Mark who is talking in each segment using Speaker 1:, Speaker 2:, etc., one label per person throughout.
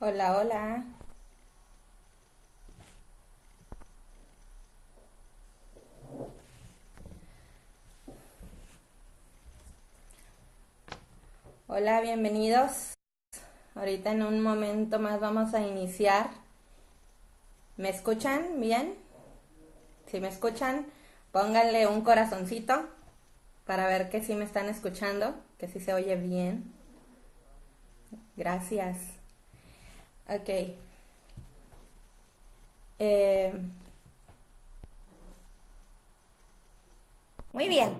Speaker 1: Hola, hola. Hola, bienvenidos. Ahorita en un momento más vamos a iniciar. ¿Me escuchan bien? Si me escuchan, pónganle un corazoncito para ver que sí me están escuchando, que sí se oye bien. Gracias. Ok. Eh, Muy bien.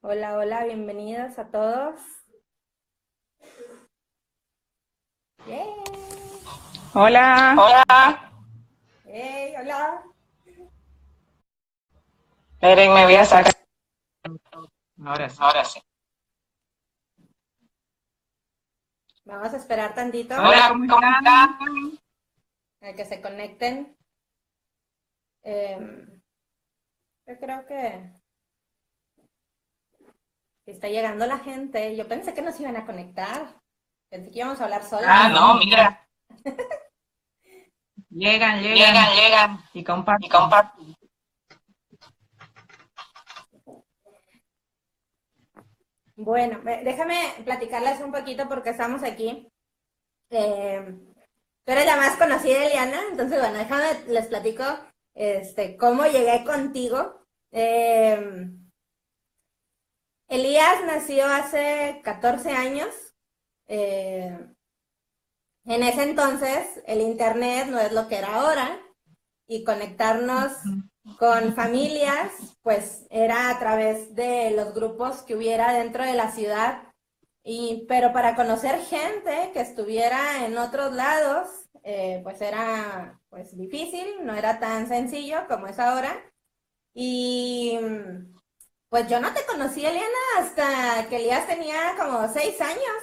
Speaker 1: Hola, hola, bienvenidos a todos. ¡Yay!
Speaker 2: Hola,
Speaker 1: Hola. ¡Hey, hola!
Speaker 2: Eren, me
Speaker 1: Me
Speaker 2: voy
Speaker 1: voy
Speaker 2: a
Speaker 1: a
Speaker 2: sacar.
Speaker 1: sacar.
Speaker 2: Ahora sí.
Speaker 1: Ahora sí. Vamos a esperar tantito.
Speaker 2: Hola,
Speaker 1: Hola,
Speaker 2: ¿cómo
Speaker 1: ¿cómo
Speaker 2: están?
Speaker 1: están? A que se conecten. Yo creo que está llegando la gente. Yo pensé que nos iban a conectar. Pensé que íbamos a hablar solas.
Speaker 2: Ah,
Speaker 1: No,
Speaker 2: no,
Speaker 1: mira.
Speaker 2: llegan,
Speaker 1: Llegan,
Speaker 2: llegan
Speaker 1: llegan
Speaker 2: y
Speaker 1: y
Speaker 2: comparten.
Speaker 1: comparten. Bueno, déjame platicarles un poquito porque estamos aquí. Eh, Tú eres la más conocida, Eliana, entonces bueno, déjame les platico cómo llegué contigo. Elías nació hace 14 años. Eh, en ese entonces el internet no es lo que era ahora y conectarnos con familias pues era a través de los grupos que hubiera dentro de la ciudad. Pero para conocer gente que estuviera en otros lados, pues era pues difícil, no era tan sencillo como es ahora. Y pues yo no te conocí, Eliana, hasta que Elías tenía como 6 años.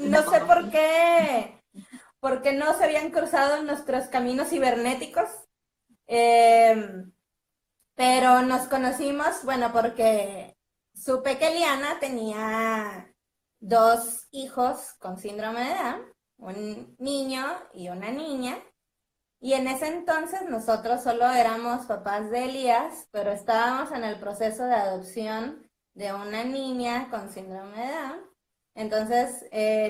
Speaker 1: No sé por qué no se habían cruzado nuestros caminos cibernéticos. Eh, pero nos conocimos, bueno, porque supe que Eliana tenía dos hijos con síndrome de Down, un niño y una niña. Y en ese entonces nosotros solo éramos papás de Elías, pero estábamos en el proceso de adopción de una niña con síndrome de Down. Entonces,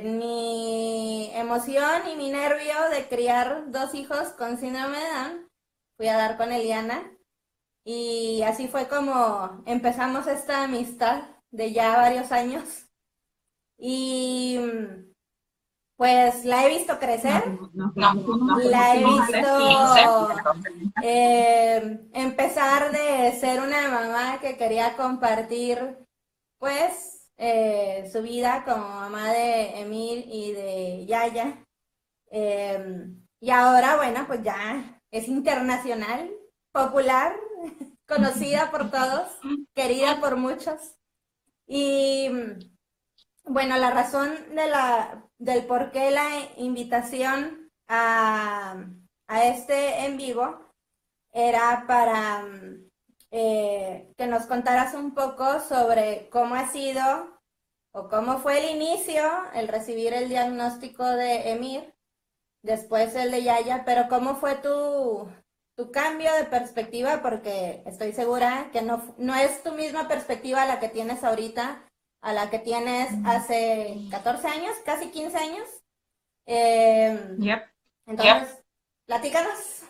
Speaker 1: mi emoción y mi nervio de criar dos hijos con síndrome de Down, fui a dar con Eliana y así fue como empezamos esta amistad de ya varios años. Y pues la he visto crecer,
Speaker 2: Nos
Speaker 1: la he
Speaker 2: conocimos a los 15.
Speaker 1: visto empezar de ser una mamá que quería compartir pues su vida como mamá de Emil y de Yaya. Y ahora, bueno, pues ya es internacional, popular, conocida por todos, querida por muchos. Y bueno, la razón del por qué la invitación a este en vivo era para que nos contaras un poco sobre cómo ha sido o cómo fue el inicio, el recibir el diagnóstico de Emir, después el de Yaya, pero cómo fue tu cambio de perspectiva, porque estoy segura que no es tu misma perspectiva la que tienes ahorita a la que tienes hace 14 años, casi 15 años.
Speaker 2: Yep.
Speaker 1: Entonces, platícanos.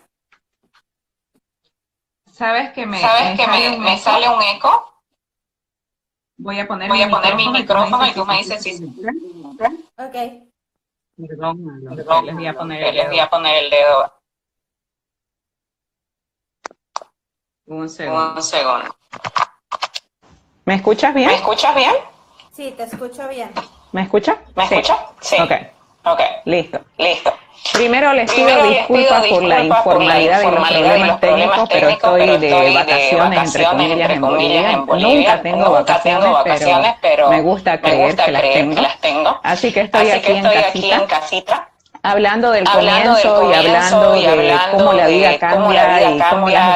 Speaker 2: ¿Sabes que
Speaker 1: ¿Sabes
Speaker 2: me
Speaker 1: que
Speaker 2: sale un
Speaker 1: me sale
Speaker 2: eco?
Speaker 1: un eco?
Speaker 2: Voy a poner
Speaker 1: Voy
Speaker 2: mi
Speaker 1: a poner mi
Speaker 2: micrófono y tú me
Speaker 1: micrófono
Speaker 2: dices
Speaker 1: y
Speaker 2: si
Speaker 1: tú
Speaker 2: se
Speaker 1: me dices si...
Speaker 2: escucha bien.
Speaker 1: Ok.
Speaker 2: Perdón, que les voy a
Speaker 1: Perdón,
Speaker 2: poner
Speaker 1: que
Speaker 2: el
Speaker 1: les voy
Speaker 2: dedo.
Speaker 1: a poner el dedo.
Speaker 2: Un
Speaker 1: Un
Speaker 2: segundo.
Speaker 1: segundo.
Speaker 2: ¿Me escuchas bien?
Speaker 1: ¿Me escuchas bien? Sí, te escucho bien.
Speaker 2: ¿Me escuchas?
Speaker 1: ¿Me
Speaker 2: Sí.
Speaker 1: escuchas? Sí.
Speaker 2: Ok,
Speaker 1: Ok,
Speaker 2: listo.
Speaker 1: listo.
Speaker 2: Primero les pido
Speaker 1: Primero les pido
Speaker 2: disculpas por la
Speaker 1: disculpas por la
Speaker 2: informalidad y los
Speaker 1: informalidad y los
Speaker 2: problemas
Speaker 1: problemas
Speaker 2: técnicos, pero
Speaker 1: técnicos, pero
Speaker 2: estoy de
Speaker 1: estoy de
Speaker 2: vacaciones, entre
Speaker 1: vacaciones,
Speaker 2: comillas,
Speaker 1: entre
Speaker 2: en
Speaker 1: comillas,
Speaker 2: Bolivia.
Speaker 1: en
Speaker 2: Nunca
Speaker 1: Bolivia.
Speaker 2: tengo
Speaker 1: Nunca tengo
Speaker 2: vacaciones, pero
Speaker 1: vacaciones,
Speaker 2: me
Speaker 1: pero
Speaker 2: gusta
Speaker 1: me
Speaker 2: creer
Speaker 1: gusta
Speaker 2: que las
Speaker 1: creer que
Speaker 2: tengo.
Speaker 1: las tengo.
Speaker 2: Así que estoy
Speaker 1: Así que
Speaker 2: aquí en
Speaker 1: estoy aquí en
Speaker 2: casita.
Speaker 1: casita.
Speaker 2: hablando del comienzo y hablando de cómo la vida cambia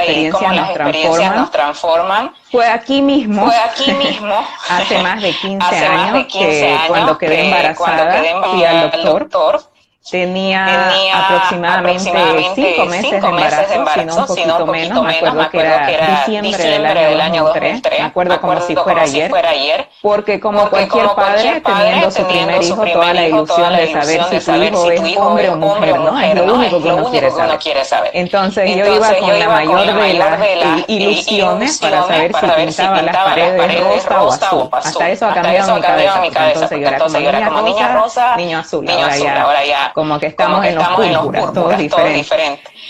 Speaker 2: y cómo las experiencias nos transforman, fue aquí mismo, hace más de 15 años, que cuando quedé embarazada fui al doctor. Tenía aproximadamente 5 meses de embarazo, sino un poquito menos. Me acuerdo que era diciembre del año 2003. Me acuerdo como si fuera ayer. Porque como cualquier padre, teniendo su primer hijo, toda la ilusión de saber si tu hijo es hombre o mujer, ¿no? Es lo único que uno quiere saber. Entonces yo iba con la mayor de las ilusiones para saber si pintaba las paredes rosa o azul. Hasta eso ha cambiado mi cabeza, porque entonces yo era como niña rosa, niño azul. Ahora ya como que estamos en los púrpuras, todos diferentes.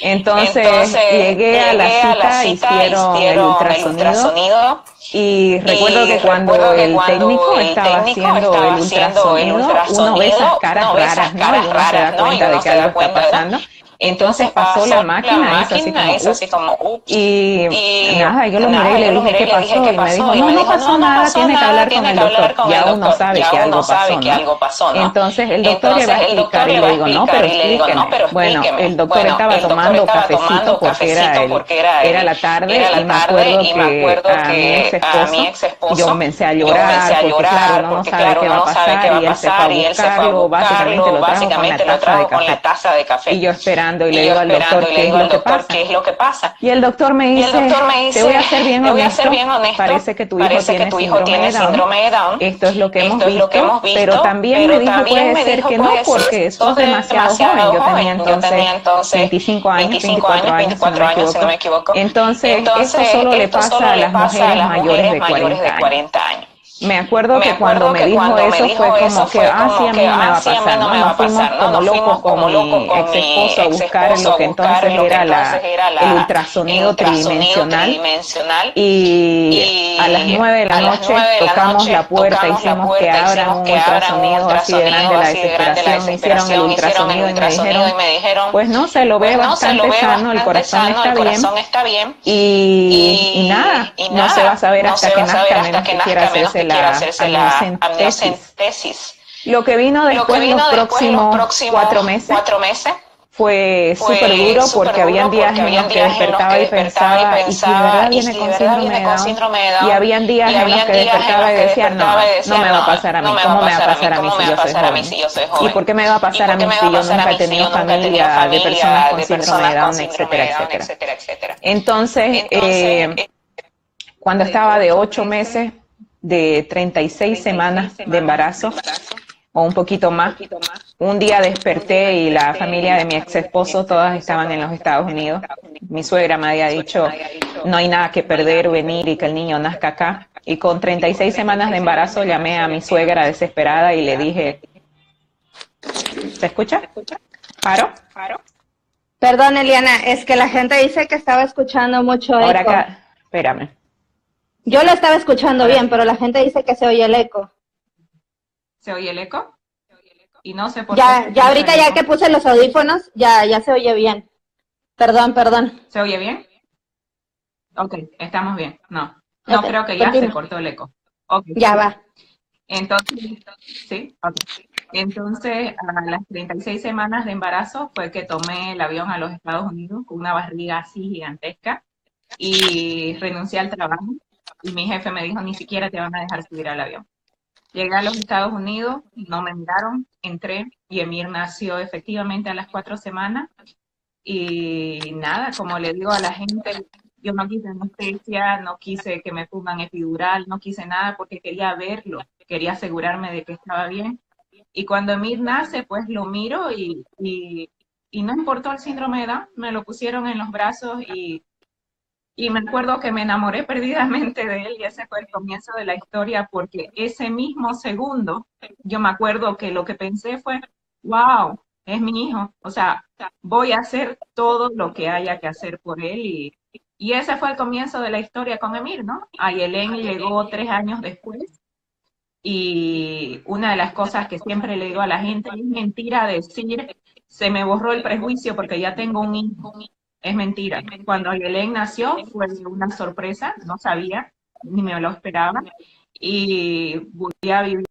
Speaker 2: Entonces llegué a la cita, hicieron el ultrasonido y recuerdo que cuando el técnico estaba haciendo el ultrasonido, uno ve esas caras raras, ¿no? Y uno se da cuenta de que algo está pasando. Entonces pasó la máquina, hizo así como ups, y nada, yo lo miré y le dije, ¿qué pasó? Y me dijo, no pasó nada, tiene que hablar con el doctor. Ya uno sabe que algo pasó, ¿no? Entonces el doctor le va a explicar y le digo, no, pero explíqueme. Bueno, el doctor estaba tomando cafecito porque era la tarde y me acuerdo que a mi ex esposo yo comencé a llorar porque claro, uno no sabe qué va a pasar y él se fue a buscarlo, básicamente lo trajo con la taza de café. Y yo esperando y le digo al doctor qué es lo que pasa. Y el doctor me dice, te voy a ser bien honesto, parece que tu hijo tiene síndrome de Down. Esto es lo que hemos visto, pero también me dijo, puede ser que no, porque sos demasiado joven. Yo tenía entonces 25 años, 24 años, si no me equivoco. Entonces, esto solo le pasa a las mujeres mayores de 40 años. Me acuerdo que cuando me dijo eso fue como que, sí, a mí no me va a pasar, ¿no? Nos fuimos como locos con mi ex esposo a buscar lo que entonces era el ultrasonido tridimensional. Y a las 9 de la noche tocamos la puerta, hicimos que abran un ultrasonido así de grande, la desesperación. Me hicieron el ultrasonido y me dijeron, pues no, se lo ve bastante sano, el corazón está bien. Y nada, no se va a saber hasta que nazca, menos que quiera hacerse la amniocentesis. Lo que vino después, los próximos 4 meses, fue súper duro porque habían días en los que despertaba y pensaba, ¿y si de verdad viene con síndrome de Down? Y habían días en los que despertaba y decía, no me va a pasar a mí, ¿cómo me va a pasar a mí si yo soy joven? ¿Y por qué me va a pasar a mí si yo nunca he tenido familia de personas con síndrome de Down, etcétera? Entonces, cuando estaba de 8 meses, de 36 semanas de embarazo, o un poquito más, un día desperté y la familia de mi ex esposo, todas estaban en los Estados Unidos. Mi suegra me había dicho, no hay nada que perder, venir y que el niño nazca acá. Y con 36 semanas de embarazo llamé a mi suegra desesperada y le dije, ¿se escucha? ¿Paro?
Speaker 1: Perdón, Eliana, es que la gente dice que estaba escuchando mucho eco.
Speaker 2: Ahora acá, espérame.
Speaker 1: Yo lo estaba escuchando bien, pero la gente dice que se oye el eco.
Speaker 2: ¿Se oye el eco? Y no sé por qué.
Speaker 1: Ya ahorita ya que puse los audífonos, ya se oye bien. Perdón.
Speaker 2: ¿Se oye bien? Ok, estamos bien. No, okay, creo que ya se cortó el eco. Okay.
Speaker 1: Ya va.
Speaker 2: Entonces, sí, ok. Entonces, a las 36 semanas de embarazo fue que tomé el avión a los Estados Unidos con una barriga así gigantesca y renuncié al trabajo. Y mi jefe me dijo, ni siquiera te van a dejar subir al avión. Llegué a los Estados Unidos, no me miraron, entré y Emir nació efectivamente a las 4 semanas. Y nada, como le digo a la gente, yo no quise anestesia, no quise que me pongan epidural, no quise nada porque quería verlo, quería asegurarme de que estaba bien. Y cuando Emir nace, pues lo miro y no importó el síndrome de Down, me lo pusieron en los brazos y me acuerdo que me enamoré perdidamente de él y ese fue el comienzo de la historia porque ese mismo segundo, yo me acuerdo que lo que pensé fue, wow, es mi hijo, o sea, voy a hacer todo lo que haya que hacer por él y ese fue el comienzo de la historia con Emir, ¿no? Ayelén llegó 3 años después y una de las cosas que siempre le digo a la gente es mentira decir, se me borró el prejuicio porque ya tengo un hijo. Es mentira. Cuando Ayelén nació fue una sorpresa, no sabía, ni me lo esperaba, y volví a vivir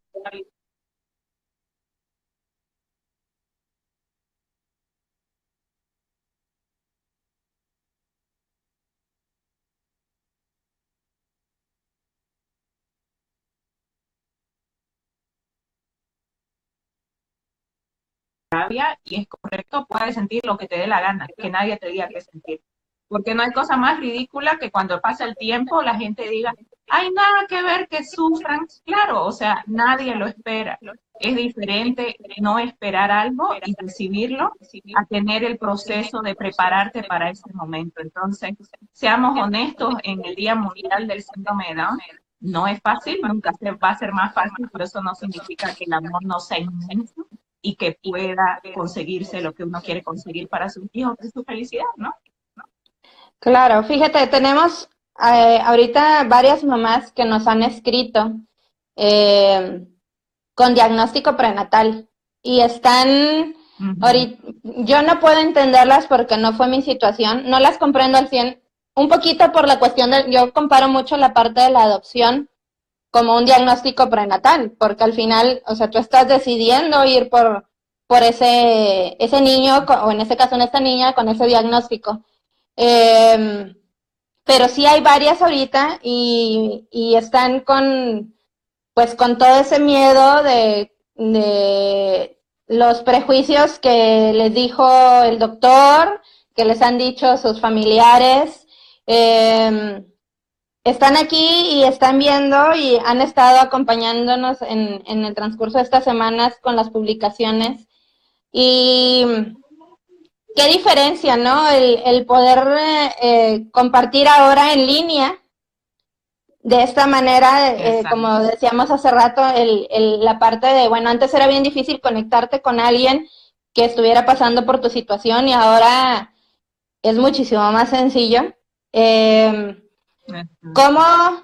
Speaker 3: rabia, y es correcto, puedes sentir lo que te dé la gana, que nadie te diga qué sentir. Porque no hay cosa más ridícula que cuando pasa el tiempo la gente diga, hay nada que ver que sufran. Claro, o sea, nadie lo espera. Es diferente no esperar algo y recibirlo a tener el proceso de prepararte para ese momento. Entonces, seamos honestos, en el Día Mundial del Síndrome de Down, no es fácil, nunca va a ser más fácil, pero eso no significa que el amor no sea inmenso y que pueda conseguirse lo que uno quiere conseguir para sus hijos, que es su felicidad, ¿no?
Speaker 1: Claro, fíjate, tenemos ahorita varias mamás que nos han escrito con diagnóstico prenatal y están, ahorita, yo no puedo entenderlas porque no fue mi situación, no las comprendo al 100, un poquito por la cuestión yo comparo mucho la parte de la adopción como un diagnóstico prenatal, porque al final, o sea, tú estás decidiendo ir por ese niño, o en este caso en esta niña, con ese diagnóstico. Pero sí hay varias ahorita y están con todo ese miedo de los prejuicios que les dijo el doctor, que les han dicho sus familiares. Están aquí y están viendo y han estado acompañándonos en el transcurso de estas semanas con las publicaciones. Y qué diferencia, ¿no? El poder compartir ahora en línea de esta manera, como decíamos hace rato, la parte de, bueno, antes era bien difícil conectarte con alguien que estuviera pasando por tu situación y ahora es muchísimo más sencillo. ¿Cómo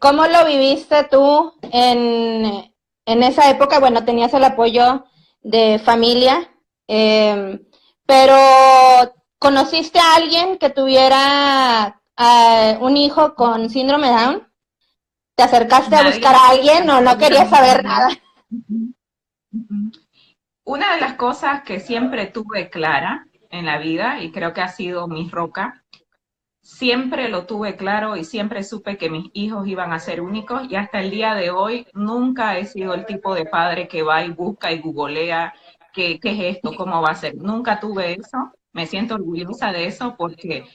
Speaker 1: lo viviste tú en esa época? Bueno, tenías el apoyo de familia, pero ¿conociste a alguien que tuviera un hijo con síndrome Down? ¿Te acercaste a buscar a alguien o no querías saber nada?
Speaker 3: Una de las cosas que siempre tuve clara en la vida, y creo que ha sido mi roca, siempre lo tuve claro y siempre supe que mis hijos iban a ser únicos, y hasta el día de hoy nunca he sido el tipo de padre que va y busca y googlea qué es esto, cómo va a ser. Nunca tuve eso, me siento orgullosa de eso porque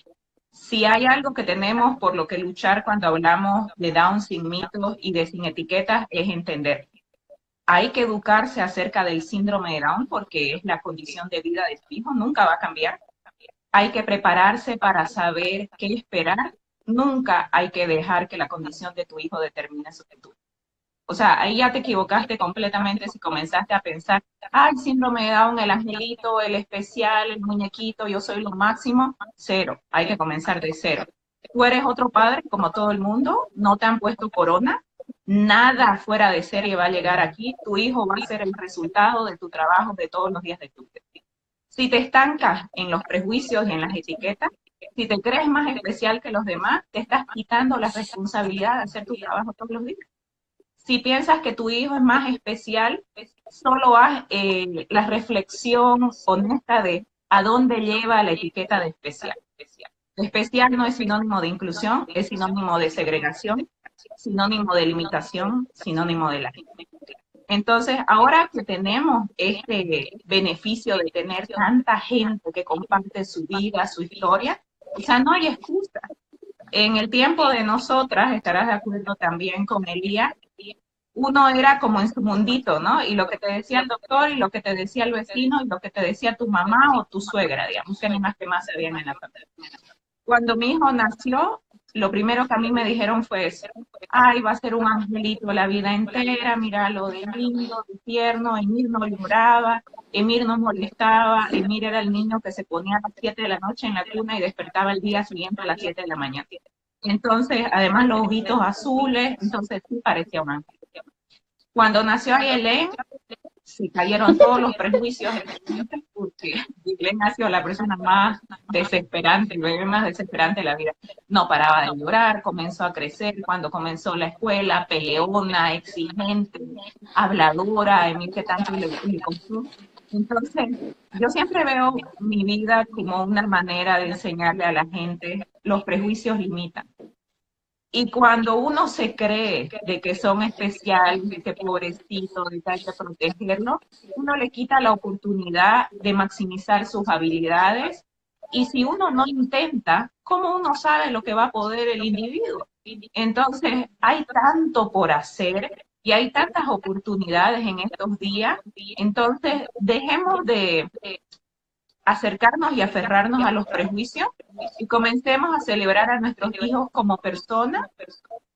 Speaker 3: si hay algo que tenemos por lo que luchar cuando hablamos de Down sin mitos y de sin etiquetas es entender. Hay que educarse acerca del síndrome de Down porque es la condición de vida de su hijo, nunca va a cambiar. Hay que prepararse para saber qué esperar. Nunca hay que dejar que la condición de tu hijo determine su futuro. O sea, ahí ya te equivocaste completamente si comenzaste a pensar, el síndrome de Down, el angelito, el especial, el muñequito, yo soy lo máximo. Cero, hay que comenzar de cero. Tú eres otro padre como todo el mundo, no te han puesto corona, nada fuera de serie va a llegar aquí, tu hijo va a ser el resultado de tu trabajo de todos los días de tu vida. Si te estancas en los prejuicios y en las etiquetas, si te crees más especial que los demás, te estás quitando la responsabilidad de hacer tu trabajo todos los días. Si piensas que tu hijo es más especial, solo haz la reflexión honesta de a dónde lleva la etiqueta de especial. Especial no es sinónimo de inclusión, es sinónimo de segregación, sinónimo de limitación, sinónimo de la gente. Entonces, ahora que tenemos este beneficio de tener tanta gente que comparte su vida, su historia, o sea, no hay excusa. En el tiempo de nosotras, estarás de acuerdo también con Elías, uno era como en su mundito, ¿no? Y lo que te decía el doctor, y lo que te decía el vecino, y lo que te decía tu mamá o tu suegra, digamos, que eran las que más sabían en la familia. Cuando mi hijo nació, lo primero que a mí me dijeron fue eso. Va a ser un angelito la vida entera, míralo de lindo, de tierno, Emir no lloraba, Emir no molestaba, Emir era el niño que se ponía a las 7 de la noche en la cuna y despertaba el día siguiente a las 7 de la mañana. Entonces, además los ojitos azules, entonces sí parecía un ángel. Cuando nació Ayelen, se cayeron todos los prejuicios porque Ayelen nació la persona más desesperante, el bebé más desesperante de la vida. No paraba de llorar, comenzó a crecer, cuando comenzó la escuela, peleona, exigente, habladora, Emil que tanto le costó. Entonces, yo siempre veo mi vida como una manera de enseñarle a la gente, los prejuicios limitan. Y cuando uno se cree de que son especiales, de que pobrecito, de que hay que protegerlo, uno le quita la oportunidad de maximizar sus habilidades. Y si uno no intenta, ¿cómo uno sabe lo que va a poder el individuo? Entonces, hay tanto por hacer y hay tantas oportunidades en estos días. Entonces, dejemos de acercarnos y aferrarnos a los prejuicios y comencemos a celebrar a nuestros hijos como personas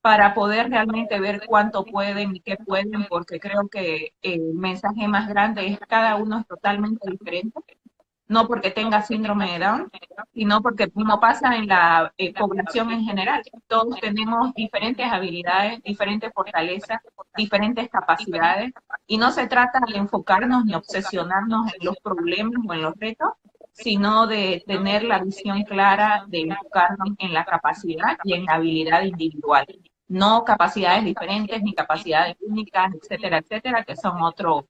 Speaker 3: para poder realmente ver cuánto pueden y qué pueden, porque creo que el mensaje más grande es cada uno es totalmente diferente, no porque tenga síndrome de Down, sino porque no pasa en la población en general. Todos tenemos diferentes habilidades, diferentes fortalezas, diferentes capacidades, y no se trata de enfocarnos ni obsesionarnos en los problemas o en los retos, sino de tener la visión clara de enfocarnos en la capacidad y en la habilidad individual. No capacidades diferentes ni capacidades únicas, etcétera, etcétera, que son otro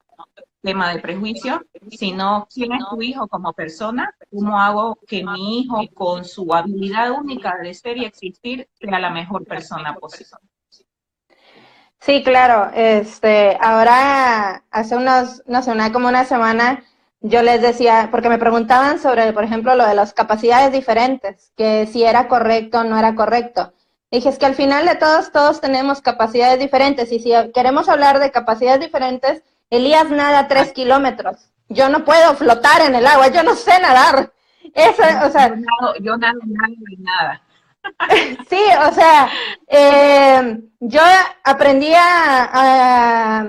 Speaker 3: tema de prejuicio, sino quién es tu hijo como persona, cómo hago que mi hijo con su habilidad única de ser y existir sea la mejor persona posible.
Speaker 1: Sí, claro. Ahora hace como una semana yo les decía, porque me preguntaban sobre, por ejemplo, lo de las capacidades diferentes, que si era correcto o no era correcto. Dije, es que al final de todos tenemos capacidades diferentes, y si queremos hablar de capacidades diferentes, Elías nada 3 kilómetros. Yo no puedo flotar en el agua, yo no sé nadar. Eso, o sea,
Speaker 3: yo nado y nada.
Speaker 1: Sí, o sea, yo aprendí a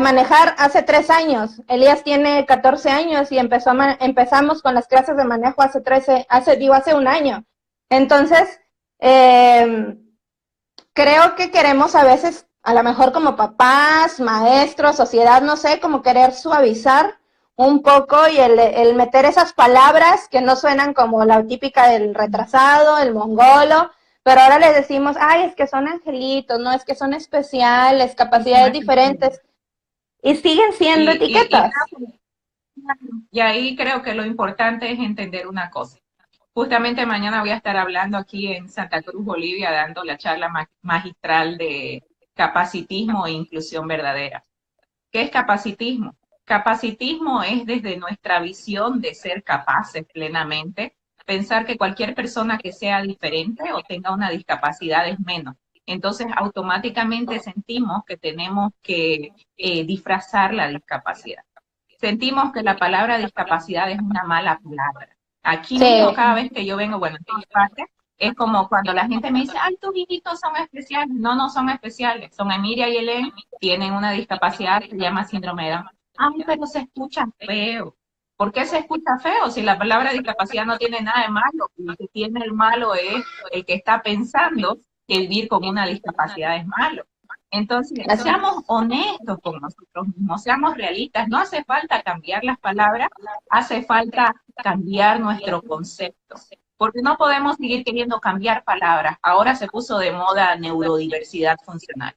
Speaker 1: manejar hace 3 años. Elías tiene 14 años y empezamos con las clases de manejo hace un año. Entonces, creo que queremos a veces, a lo mejor como papás, maestros, sociedad, no sé, como querer suavizar un poco y el meter esas palabras que no suenan como la típica del retrasado, el mongolo, pero ahora le decimos, ay, es que son angelitos, no, es que son especiales, capacidades diferentes, y siguen siendo etiquetas.
Speaker 3: Y ahí creo que lo importante es entender una cosa. Justamente mañana voy a estar hablando aquí en Santa Cruz, Bolivia, dando la charla magistral de capacitismo e inclusión verdadera. ¿Qué es capacitismo? Capacitismo es desde nuestra visión de ser capaces plenamente, pensar que cualquier persona que sea diferente o tenga una discapacidad es menos. Entonces, automáticamente sentimos que tenemos que disfrazar la discapacidad. Sentimos que la palabra discapacidad es una mala palabra. Aquí mismo, cada vez que yo vengo, bueno, en todas partes, es como cuando la gente me dice, ay, tus hijitos son especiales. No, no son especiales. Son Emilia y Helen, tienen una discapacidad que se llama síndrome de Down. Ay, pero se escucha feo. ¿Por qué se escucha feo? Si la palabra discapacidad no tiene nada de malo, lo que tiene el malo es el que está pensando que vivir con una discapacidad es malo. Entonces, seamos honestos con nosotros mismos, seamos realistas. No hace falta cambiar las palabras, hace falta cambiar nuestro concepto. Porque no podemos seguir queriendo cambiar palabras. Ahora se puso de moda neurodiversidad funcional.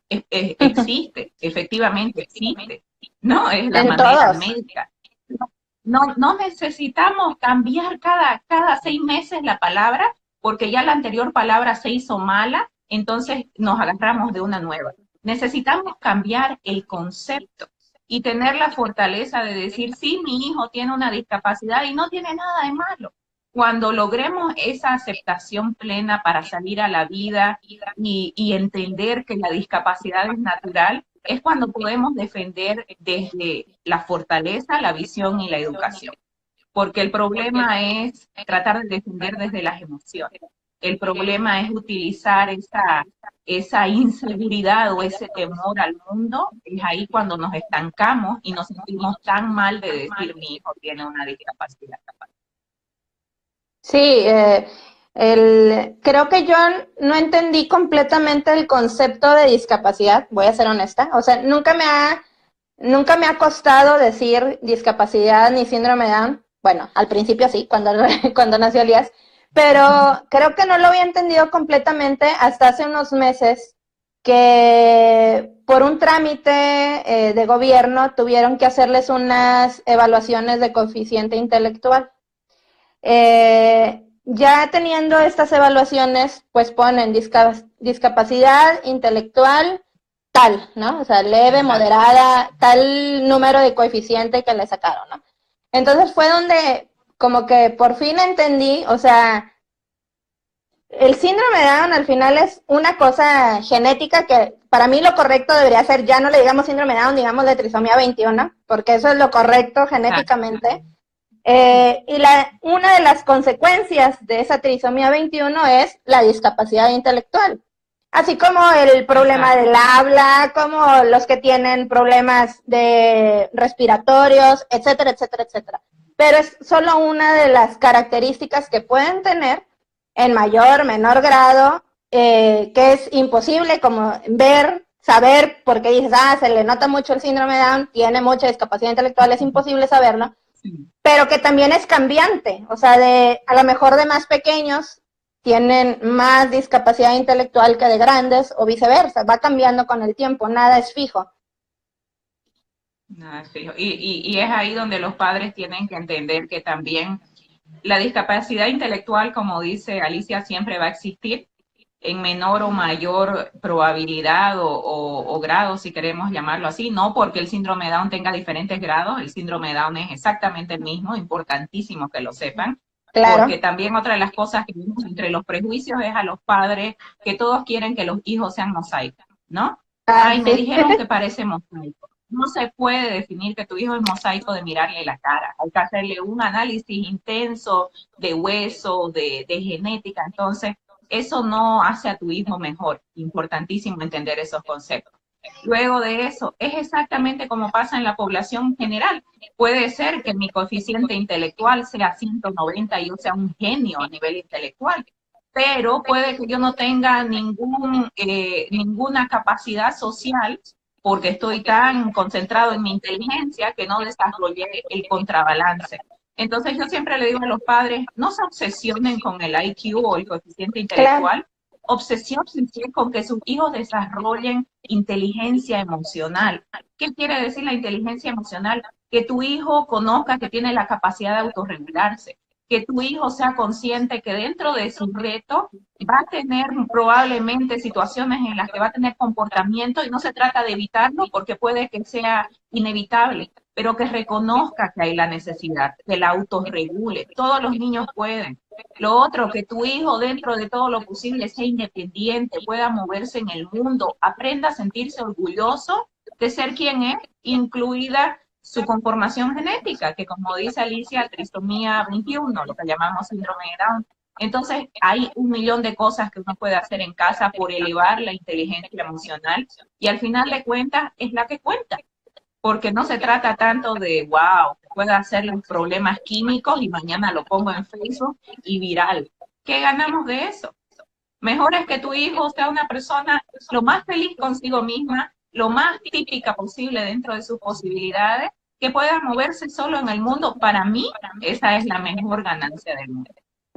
Speaker 3: Existe, efectivamente existe. No es la manera médica. No necesitamos cambiar cada 6 meses la palabra, porque ya la anterior palabra se hizo mala, entonces nos agarramos de una nueva. Necesitamos cambiar el concepto y tener la fortaleza de decir, sí, mi hijo tiene una discapacidad y no tiene nada de malo. Cuando logremos esa aceptación plena para salir a la vida y entender que la discapacidad es natural, es cuando podemos defender desde la fortaleza, la visión y la educación. Porque el problema es tratar de defender desde las emociones. El problema es utilizar esa inseguridad o ese temor al mundo. Es ahí cuando nos estancamos y nos sentimos tan mal de decir mi hijo tiene una discapacidad.
Speaker 1: Sí, creo que yo no entendí completamente el concepto de discapacidad, voy a ser honesta. O sea, nunca me ha costado decir discapacidad ni síndrome de Down. Bueno, al principio sí, cuando nació Elías, pero creo que no lo había entendido completamente hasta hace unos meses, que por un trámite de gobierno tuvieron que hacerles unas evaluaciones de coeficiente intelectual. ya teniendo estas evaluaciones, pues ponen discapacidad intelectual tal, ¿no? O sea, leve, moderada, tal número de coeficiente que le sacaron, ¿no? Entonces fue donde como que por fin entendí, o sea, el síndrome de Down al final es una cosa genética que para mí lo correcto debería ser, ya no le digamos síndrome de Down, digamos de trisomía 21, porque eso es lo correcto genéticamente. Y una de las consecuencias de esa trisomía 21 es la discapacidad intelectual. Así como el problema del habla, como los que tienen problemas de respiratorios, etcétera, etcétera, etcétera. Pero es solo una de las características que pueden tener en mayor, menor grado, que es imposible como ver, saber, porque dices, se le nota mucho el síndrome de Down, tiene mucha discapacidad intelectual, es imposible saberlo, pero que también es cambiante, o sea, a lo mejor de más pequeños tienen más discapacidad intelectual que de grandes o viceversa, va cambiando con el tiempo, nada es fijo.
Speaker 3: Nada es fijo. Y es ahí donde los padres tienen que entender que también la discapacidad intelectual, como dice Alicia, siempre va a existir en menor o mayor probabilidad o grado, si queremos llamarlo así, no porque el síndrome de Down tenga diferentes grados, el síndrome de Down es exactamente el mismo, importantísimo que lo sepan. Claro. Porque también otra de las cosas que vimos entre los prejuicios es a los padres que todos quieren que los hijos sean mosaicos, ¿no? Ay, me dijeron que parece mosaico. No se puede definir que tu hijo es mosaico de mirarle la cara. Hay que hacerle un análisis intenso de hueso, de genética. Entonces, eso no hace a tu hijo mejor. Importantísimo entender esos conceptos. Luego de eso, es exactamente como pasa en la población general. Puede ser que mi coeficiente intelectual sea 190 y yo sea un genio a nivel intelectual, pero puede que yo no tenga ninguna capacidad social porque estoy tan concentrado en mi inteligencia que no desarrollé el contrabalance. Entonces yo siempre le digo a los padres, no se obsesionen con el IQ o el coeficiente intelectual, obsesionense con que sus hijos desarrollen inteligencia emocional. ¿Qué quiere decir la inteligencia emocional? Que tu hijo conozca que tiene la capacidad de autorregularse, que tu hijo sea consciente que dentro de su reto va a tener probablemente situaciones en las que va a tener comportamiento y no se trata de evitarlo porque puede que sea inevitable, pero que reconozca que hay la necesidad, que la autorregule. Todos los niños pueden. Lo otro, que tu hijo dentro de todo lo posible sea independiente, pueda moverse en el mundo, aprenda a sentirse orgulloso de ser quien es, incluida su conformación genética, que como dice Alicia, trisomía 21, lo que llamamos síndrome de Down. Entonces, hay 1.000.000 de cosas que uno puede hacer en casa por elevar la inteligencia emocional y al final de cuentas es la que cuenta. Porque no se trata tanto de, wow, puedo hacer los problemas químicos y mañana lo pongo en Facebook y viral. ¿Qué ganamos de eso? Mejor es que tu hijo sea una persona lo más feliz consigo misma, lo más típica posible dentro de sus posibilidades, que pueda moverse solo en el mundo. Para mí, esa es la mejor ganancia del mundo.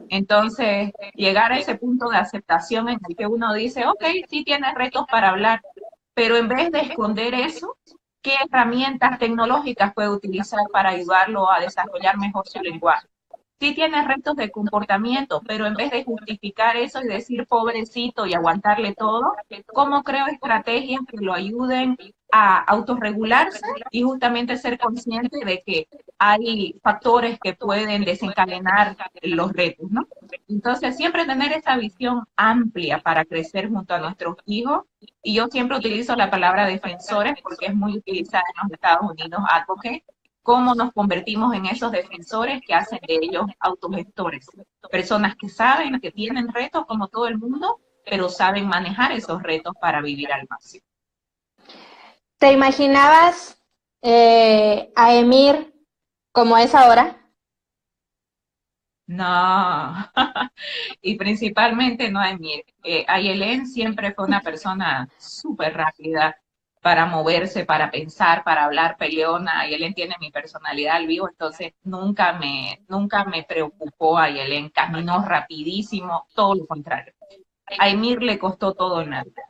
Speaker 3: Entonces, llegar a ese punto de aceptación en el que uno dice, ok, sí tienes retos para hablar, pero en vez de esconder eso, ¿qué herramientas tecnológicas puede utilizar para ayudarlo a desarrollar mejor su lenguaje? Sí tiene retos de comportamiento, pero en vez de justificar eso y decir pobrecito y aguantarle todo, ¿cómo creo estrategias que lo ayuden a autorregularse y justamente ser consciente de que hay factores que pueden desencadenar los retos, ¿no? Entonces, siempre tener esa visión amplia para crecer junto a nuestros hijos. Y yo siempre utilizo la palabra defensores porque es muy utilizada en los Estados Unidos, advocate. Cómo nos convertimos en esos defensores que hacen de ellos autogestores. Personas que saben que tienen retos como todo el mundo, pero saben manejar esos retos para vivir al máximo.
Speaker 1: ¿Te imaginabas a Emir como es ahora?
Speaker 3: No, y principalmente no a Emir. Ayelén siempre fue una persona súper rápida para moverse, para pensar, para hablar, peleona. Ayelén tiene mi personalidad al vivo, entonces nunca me preocupó. Ayelén caminó rapidísimo, todo lo contrario. A Emir le costó todo en la vida.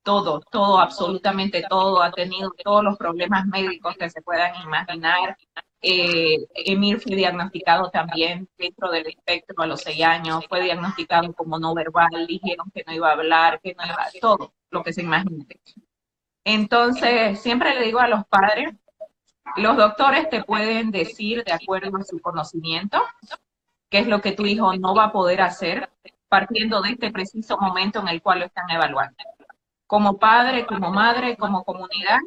Speaker 3: Todo, absolutamente todo. Ha tenido todos los problemas médicos que se puedan imaginar. Emir fue diagnosticado también dentro del espectro a los 6 años, fue diagnosticado como no verbal, dijeron que no iba a hablar, que no iba a todo lo que se imagine. Entonces, siempre le digo a los padres, los doctores te pueden decir de acuerdo a su conocimiento qué es lo que tu hijo no va a poder hacer partiendo de este preciso momento en el cual lo están evaluando. Como padre, como madre, como comunidad,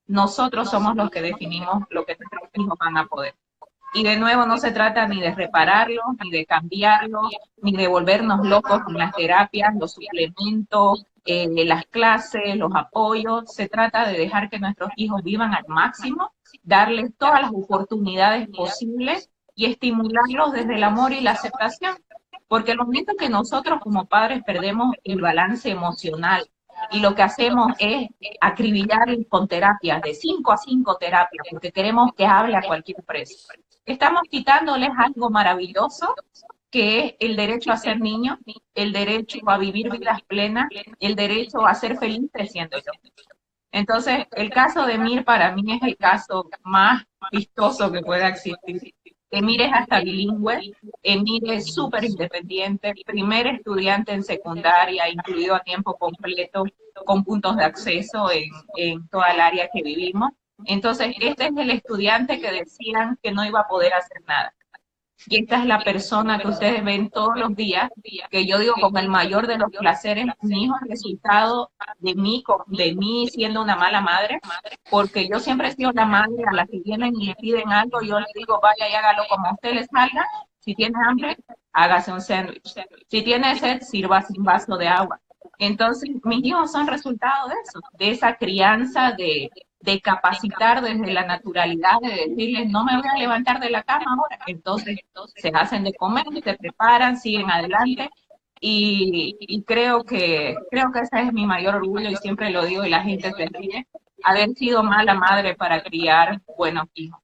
Speaker 3: nosotros somos los que definimos lo que nuestros hijos van a poder. Y de nuevo no se trata ni de repararlo, ni de cambiarlo, ni de volvernos locos con las terapias, los suplementos, las clases, los apoyos. Se trata de dejar que nuestros hijos vivan al máximo, darles todas las oportunidades posibles y estimularlos desde el amor y la aceptación. Porque el momento que nosotros como padres perdemos el balance emocional y lo que hacemos es acribillar con terapias, de 5 a 5 terapias, porque queremos que hable a cualquier precio. Estamos quitándoles algo maravilloso, que es el derecho a ser niño, el derecho a vivir vidas plenas, el derecho a ser feliz creciendo yo. Entonces, el caso de Emir para mí es el caso más vistoso que pueda existir. Emir es hasta bilingüe, Emir es súper independiente, primer estudiante en secundaria, incluido a tiempo completo, con puntos de acceso en toda el área que vivimos. Entonces, este es el estudiante que decían que no iba a poder hacer nada. Y esta es la persona que ustedes ven todos los días, que yo digo con el mayor de los placeres, mi hijo es resultado de mí siendo una mala madre, porque yo siempre he sido la madre a la que vienen y le piden algo, yo le digo, vaya y hágalo como a usted le salga, si tiene hambre, hágase un sándwich, si tiene sed, sírvase un vaso de agua. Entonces, mis hijos son resultado de eso, de esa crianza de capacitar desde la naturalidad, de decirles, no me voy a levantar de la cama ahora. Entonces, se hacen de comer, se preparan, siguen adelante. Y creo que ese es mi mayor orgullo y siempre lo digo y la gente se ríe, haber sido mala madre para criar buenos hijos.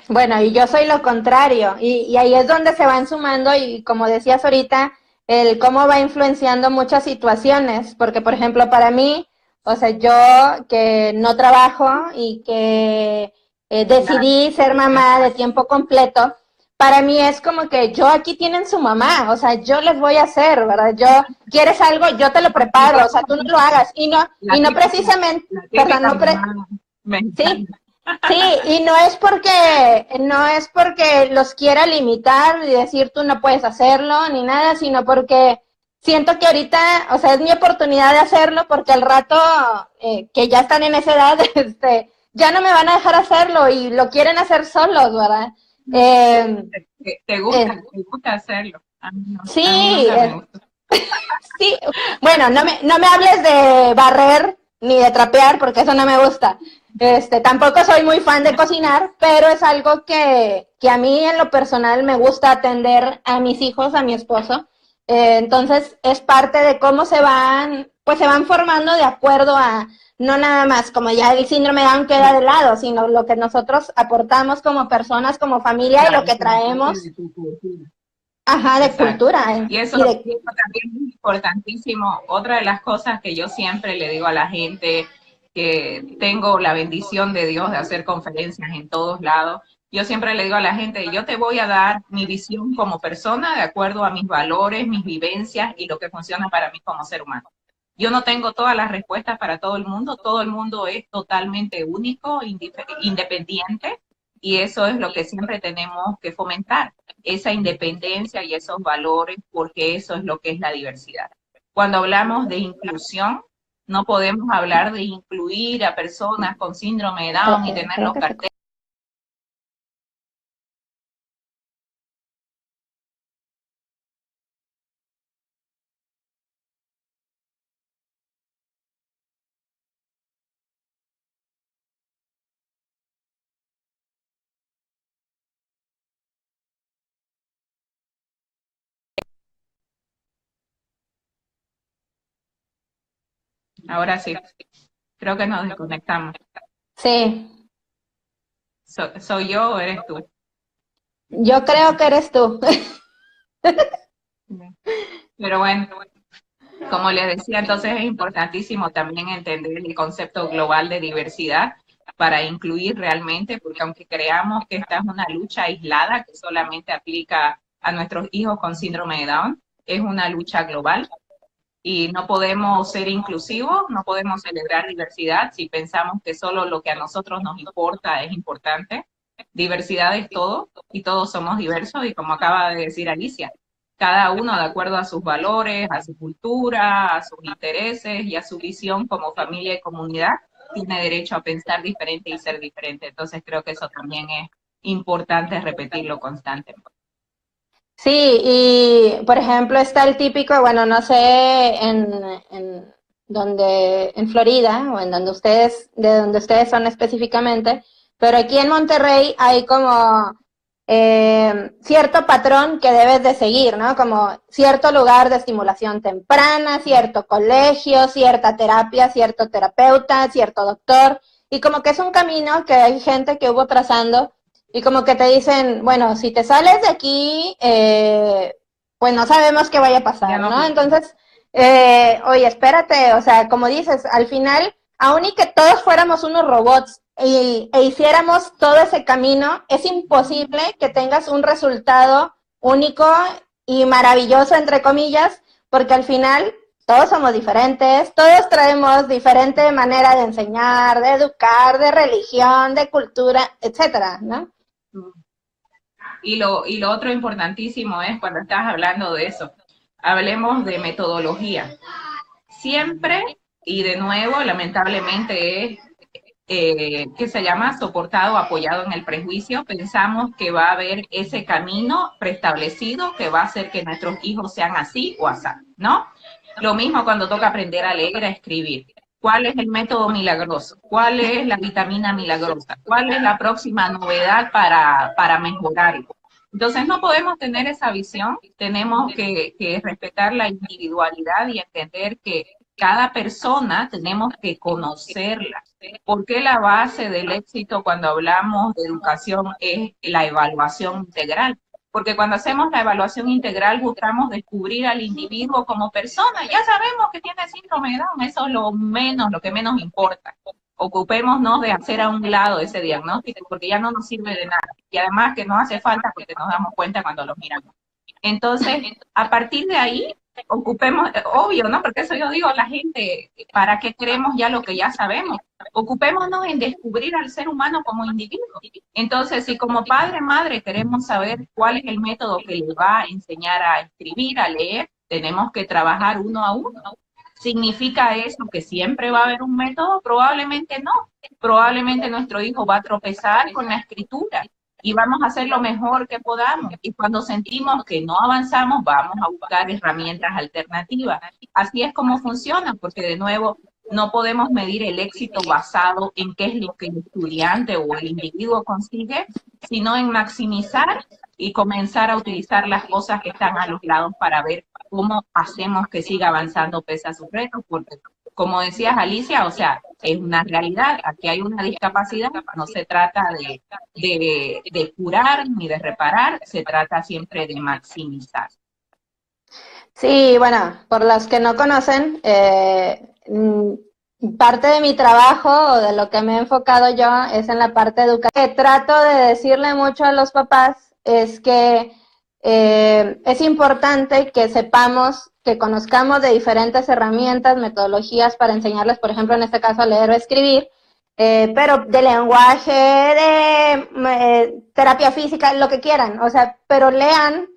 Speaker 1: Bueno, y yo soy lo contrario, y ahí es donde se van sumando, y como decías ahorita, el cómo va influenciando muchas situaciones, porque por ejemplo para mí, o sea, yo que no trabajo y que decidí ser mamá de tiempo completo, para mí es como que yo aquí tienen su mamá, o sea, yo les voy a hacer, ¿verdad? Yo, ¿quieres algo? Yo te lo preparo, o sea, tú no lo hagas, y no precisamente, perdón, sí, sí, y no es porque los quiera limitar y decir tú no puedes hacerlo ni nada, sino porque siento que ahorita, o sea, es mi oportunidad de hacerlo, porque al rato que ya están en esa edad, ya no me van a dejar hacerlo y lo quieren hacer solos, ¿verdad?
Speaker 3: ¿Te gusta hacerlo?
Speaker 1: Sí, sí, bueno, no me hables de barrer ni de trapear, porque eso no me gusta. Tampoco soy muy fan de cocinar, pero es algo que a mí en lo personal me gusta atender a mis hijos, a mi esposo. Entonces es parte de cómo se van formando de acuerdo a, no nada más como ya el síndrome de Down queda de lado, sino lo que nosotros aportamos como personas, como familia, y lo que traemos. Ajá, de cultura.
Speaker 3: Y eso también es importantísimo. Otra de las cosas que yo siempre le digo a la gente, que tengo la bendición de Dios de hacer conferencias en todos lados, yo siempre le digo a la gente, yo te voy a dar mi visión como persona de acuerdo a mis valores, mis vivencias y lo que funciona para mí como ser humano. Yo no tengo todas las respuestas para todo el mundo es totalmente único, independiente, y eso es lo que siempre tenemos que fomentar, esa independencia y esos valores, porque eso es lo que es la diversidad. Cuando hablamos de inclusión, no podemos hablar de incluir a personas con síndrome de Down y tener los carteles. Ahora sí, creo que nos desconectamos.
Speaker 1: Sí.
Speaker 3: ¿Soy yo o eres tú?
Speaker 1: Yo creo que eres tú.
Speaker 3: Pero bueno, como les decía, entonces es importantísimo también entender el concepto global de diversidad, para incluir realmente, porque aunque creamos que esta es una lucha aislada que solamente aplica a nuestros hijos con síndrome de Down, es una lucha global. Y no podemos ser inclusivos, no podemos celebrar diversidad si pensamos que solo lo que a nosotros nos importa es importante. Diversidad es todo y todos somos diversos y como acaba de decir Alicia, cada uno de acuerdo a sus valores, a su cultura, a sus intereses y a su visión como familia y comunidad, tiene derecho a pensar diferente y ser diferente. Entonces creo que eso también es importante repetirlo constantemente.
Speaker 1: Sí, y por ejemplo está el típico, bueno, no sé en Florida o en donde de donde ustedes son específicamente, pero aquí en Monterrey hay como cierto patrón que debes de seguir, ¿no? Como cierto lugar de estimulación temprana, cierto colegio, cierta terapia, cierto terapeuta, cierto doctor, y como que es un camino que hay gente que hubo trazando. Y como que te dicen, bueno, si te sales de aquí, pues no sabemos qué vaya a pasar, ¿no? Entonces, oye, espérate, o sea, como dices, al final, aun y que todos fuéramos unos robots e hiciéramos todo ese camino, es imposible que tengas un resultado único y maravilloso, entre comillas, porque al final todos somos diferentes, todos traemos diferente manera de enseñar, de educar, de religión, de cultura, etcétera, ¿no?
Speaker 3: Y lo otro importantísimo es cuando estás hablando de eso, hablemos de metodología. Siempre, y de nuevo, lamentablemente es que se llama soportado, apoyado en el prejuicio, pensamos que va a haber ese camino preestablecido que va a hacer que nuestros hijos sean así o así, ¿no? Lo mismo cuando toca aprender a leer, a escribir. ¿Cuál es el método milagroso? ¿Cuál es la vitamina milagrosa? ¿Cuál es la próxima novedad para mejorarlo? Entonces no podemos tener esa visión, tenemos que respetar la individualidad y entender que cada persona tenemos que conocerla. ¿Por qué la base del éxito cuando hablamos de educación es la evaluación integral? Porque cuando hacemos la evaluación integral buscamos descubrir al individuo como persona. Ya sabemos que tiene síndrome de Down, eso es lo que menos importa. Ocupémonos de hacer a un lado ese diagnóstico porque ya no nos sirve de nada. Y además que no hace falta porque nos damos cuenta cuando lo miramos. Entonces, a partir de ahí, ocupemos, obvio, ¿no? Porque eso yo digo a la gente, ¿para qué queremos ya lo que ya sabemos? Ocupémonos en descubrir al ser humano como individuo. Entonces, si como padre, madre queremos saber cuál es el método que le va a enseñar a escribir, a leer, tenemos que trabajar uno a uno. ¿Significa eso que siempre va a haber un método? Probablemente no. Probablemente nuestro hijo va a tropezar con la escritura y vamos a hacer lo mejor que podamos. Y cuando sentimos que no avanzamos, vamos a buscar herramientas alternativas. Así es como funciona, porque de nuevo no podemos medir el éxito basado en qué es lo que el estudiante o el individuo consigue, sino en maximizar y comenzar a utilizar las cosas que están a los lados para ver cómo hacemos que siga avanzando pese a sus retos, porque como decías Alicia, o sea, es una realidad, aquí hay una discapacidad, no se trata de curar ni de reparar, se trata siempre de maximizar.
Speaker 1: Sí, bueno, por los que no conocen, parte de mi trabajo o de lo que me he enfocado yo es en la parte educativa. Trato de decirle mucho a los papás es que es importante que sepamos, que conozcamos de diferentes herramientas, metodologías para enseñarles, por ejemplo, en este caso, a leer o escribir, pero de lenguaje, de terapia física, lo que quieran, o sea, pero lean,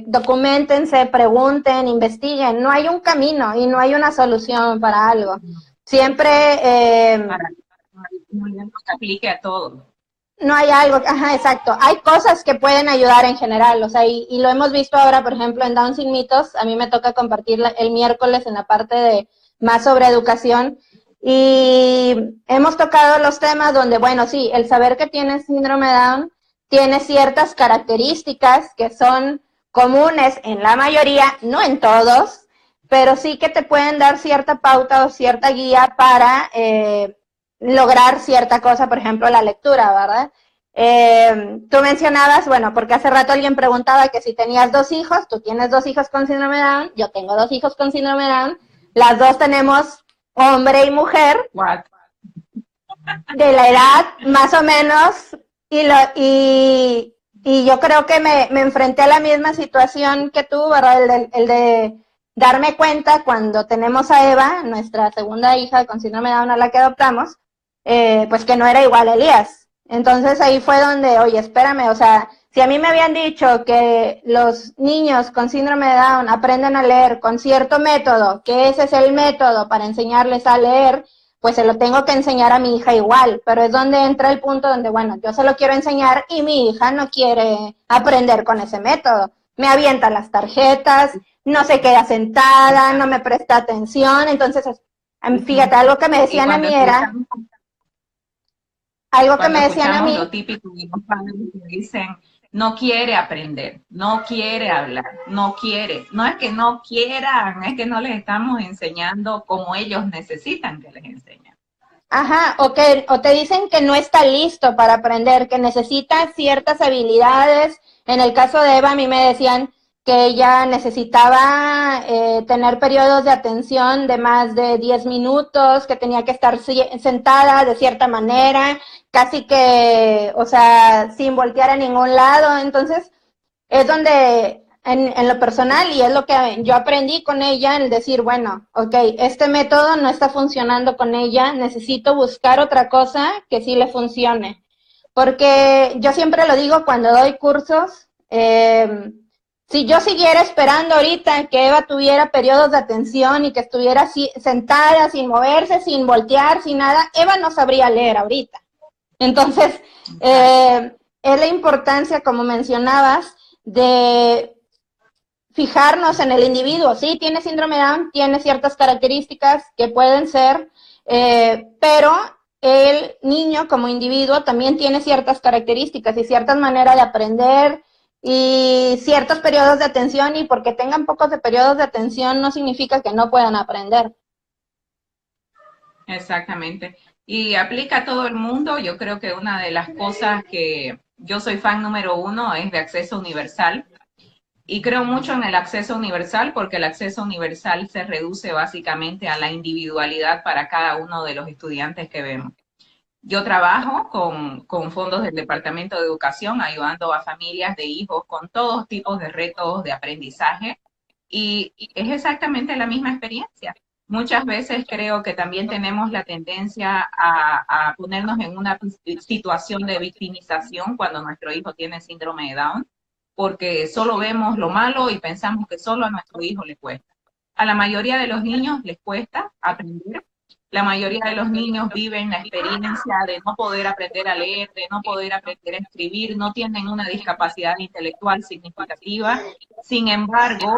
Speaker 1: documentense, pregunten, investiguen. No hay un camino y no hay una solución para algo. Siempre
Speaker 3: no se aplique a todo.
Speaker 1: No hay algo, ajá, exacto. Hay cosas que pueden ayudar en general, o sea, y lo hemos visto ahora, por ejemplo, en Down Sin Mitos. A mí me toca compartir el miércoles en la parte de más sobre educación, y hemos tocado los temas donde, bueno, sí, el saber que tienes síndrome de Down tiene ciertas características que son comunes en la mayoría, no en todos, pero sí que te pueden dar cierta pauta o cierta guía para lograr cierta cosa, por ejemplo, la lectura, ¿verdad? Tú mencionabas, bueno, porque hace rato alguien preguntaba que si tenías 2 hijos, tú tienes 2 hijos con síndrome de Down, yo tengo 2 hijos con síndrome de Down, las dos tenemos hombre y mujer.
Speaker 3: What?
Speaker 1: de la edad, más o menos, y yo creo que me enfrenté a la misma situación que tú, ¿verdad? El de darme cuenta cuando tenemos a Eva, nuestra segunda hija con síndrome de Down a la que adoptamos, pues que no era igual a Elías. Entonces ahí fue donde, oye, espérame, o sea, si a mí me habían dicho que los niños con síndrome de Down aprenden a leer con cierto método, que ese es el método para enseñarles a leer, pues se lo tengo que enseñar a mi hija igual, pero es donde entra el punto donde, bueno, yo se lo quiero enseñar y mi hija no quiere aprender con ese método. Me avienta las tarjetas, no se queda sentada, no me presta atención, entonces, fíjate, algo que me decían a mí era... Algo que me decían a mí...
Speaker 3: Lo típico de los padres que dicen, no quiere aprender, no quiere hablar, no quiere. No es que no quieran, es que no les estamos enseñando como ellos necesitan que les enseñen.
Speaker 1: Ajá, o te dicen que no está listo para aprender, que necesita ciertas habilidades. En el caso de Eva, a mí me decían que ella necesitaba tener periodos de atención de más de 10 minutos, que tenía que estar sentada de cierta manera, casi que, o sea, sin voltear a ningún lado. Entonces, es donde, en lo personal, y es lo que yo aprendí con ella, el decir, bueno, ok, este método no está funcionando con ella, necesito buscar otra cosa que sí le funcione. Porque yo siempre lo digo cuando doy cursos, si yo siguiera esperando ahorita que Eva tuviera periodos de atención y que estuviera así, sentada, sin moverse, sin voltear, sin nada, Eva no sabría leer ahorita. Entonces, es la importancia, como mencionabas, de fijarnos en el individuo. Sí, tiene síndrome de Down, tiene ciertas características que pueden ser, pero el niño como individuo también tiene ciertas características y ciertas maneras de aprender y ciertos periodos de atención, y porque tengan pocos de periodos de atención no significa que no puedan aprender.
Speaker 3: Exactamente. Y aplica a todo el mundo. Yo creo que una de las cosas que yo soy fan número 1 es de acceso universal. Y creo mucho en el acceso universal porque el acceso universal se reduce básicamente a la individualidad para cada uno de los estudiantes que vemos. Yo trabajo con fondos del Departamento de Educación ayudando a familias de hijos con todos tipos de retos de aprendizaje y es exactamente la misma experiencia. Muchas veces creo que también tenemos la tendencia a ponernos en una situación de victimización cuando nuestro hijo tiene síndrome de Down, porque solo vemos lo malo y pensamos que solo a nuestro hijo le cuesta. A la mayoría de los niños les cuesta aprender. La mayoría de los niños viven la experiencia de no poder aprender a leer, de no poder aprender a escribir, no tienen una discapacidad intelectual significativa. Sin embargo,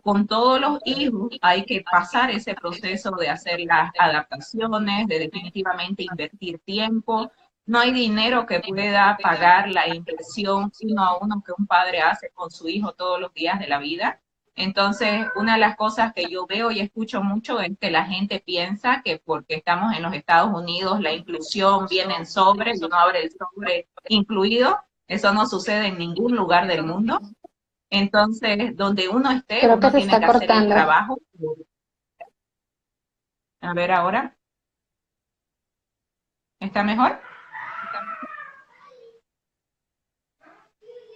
Speaker 3: con todos los hijos hay que pasar ese proceso de hacer las adaptaciones, de definitivamente invertir tiempo. No hay dinero que pueda pagar la inversión uno a uno que un padre hace con su hijo todos los días de la vida. Entonces, una de las cosas que yo veo y escucho mucho es que la gente piensa que porque estamos en los Estados Unidos, la inclusión viene en sobre, y uno abre el sobre incluido. Eso no sucede en ningún lugar del mundo. Entonces, donde uno esté,
Speaker 1: creo
Speaker 3: uno
Speaker 1: que
Speaker 3: tiene que hacer el trabajo. A ver ahora. ¿Está mejor?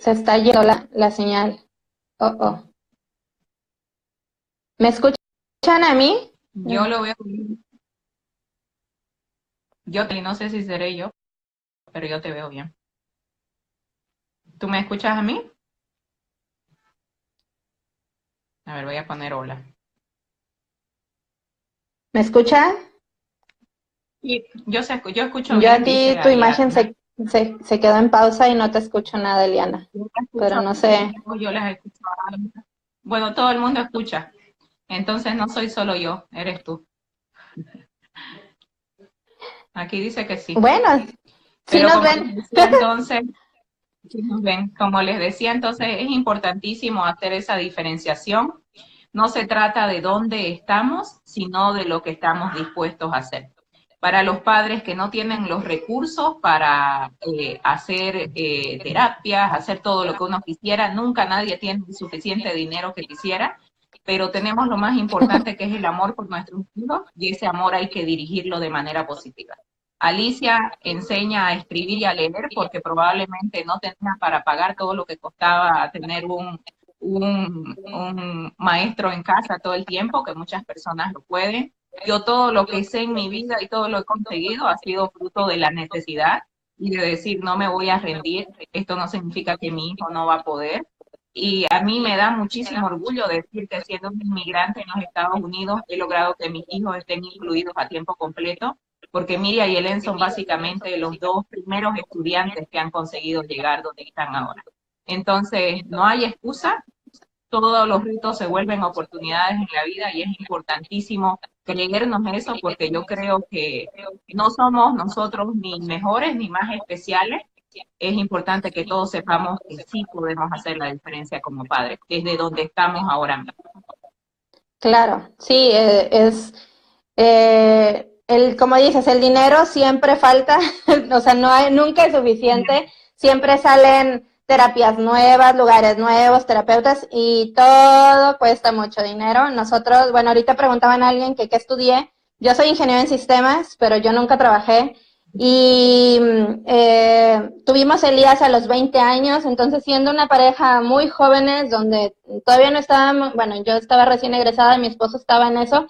Speaker 1: Se está yendo la señal. ¿Me escuchan a mí?
Speaker 3: Yo lo veo. Yo no sé si seré yo, pero yo te veo bien. ¿Tú me escuchas a mí? A ver, voy a poner hola.
Speaker 1: ¿Me escucha?
Speaker 3: Sí, yo escucho
Speaker 1: yo
Speaker 3: bien.
Speaker 1: A ti tu imagen se quedó en pausa y no te escucho nada, Eliana. Pero no sé.
Speaker 3: Yo las escucho. Bueno, todo el mundo escucha. Entonces no soy solo yo, eres tú. Aquí dice que sí.
Speaker 1: Bueno, sí nos ven.
Speaker 3: Entonces, sí nos ven. Como les decía, entonces es importantísimo hacer esa diferenciación. No se trata de dónde estamos, sino de lo que estamos dispuestos a hacer. Para los padres que no tienen los recursos para hacer terapias, hacer todo lo que uno quisiera, nunca nadie tiene suficiente dinero que quisiera, pero tenemos lo más importante que es el amor por nuestros hijos, y ese amor hay que dirigirlo de manera positiva. Alicia enseña a escribir y a leer porque probablemente no tenía para pagar todo lo que costaba tener un maestro en casa todo el tiempo, que muchas personas lo pueden. Yo todo lo que sé en mi vida y todo lo he conseguido ha sido fruto de la necesidad y de decir, no me voy a rendir, esto no significa que mi hijo no va a poder. Y a mí me da muchísimo orgullo decir que siendo un inmigrante en los Estados Unidos he logrado que mis hijos estén incluidos a tiempo completo, porque Miriam y Helen son básicamente los dos primeros estudiantes que han conseguido llegar donde están ahora. Entonces, no hay excusa, todos los retos se vuelven oportunidades en la vida y es importantísimo creernos eso, porque yo creo que no somos nosotros ni mejores ni más especiales. Es importante que todos sepamos que sí podemos hacer la diferencia como padres, desde donde estamos ahora mismo.
Speaker 1: Claro, sí, como dices, el dinero siempre falta, o sea, nunca es suficiente, siempre salen terapias nuevas, lugares nuevos, terapeutas, y todo cuesta mucho dinero. Nosotros, bueno, ahorita preguntaban a alguien que qué estudié. Yo soy ingeniero en sistemas, pero yo nunca trabajé. Y tuvimos Elías a los 20 años, entonces siendo una pareja muy jóvenes, donde todavía no estábamos, bueno, yo estaba recién egresada y mi esposo estaba en eso,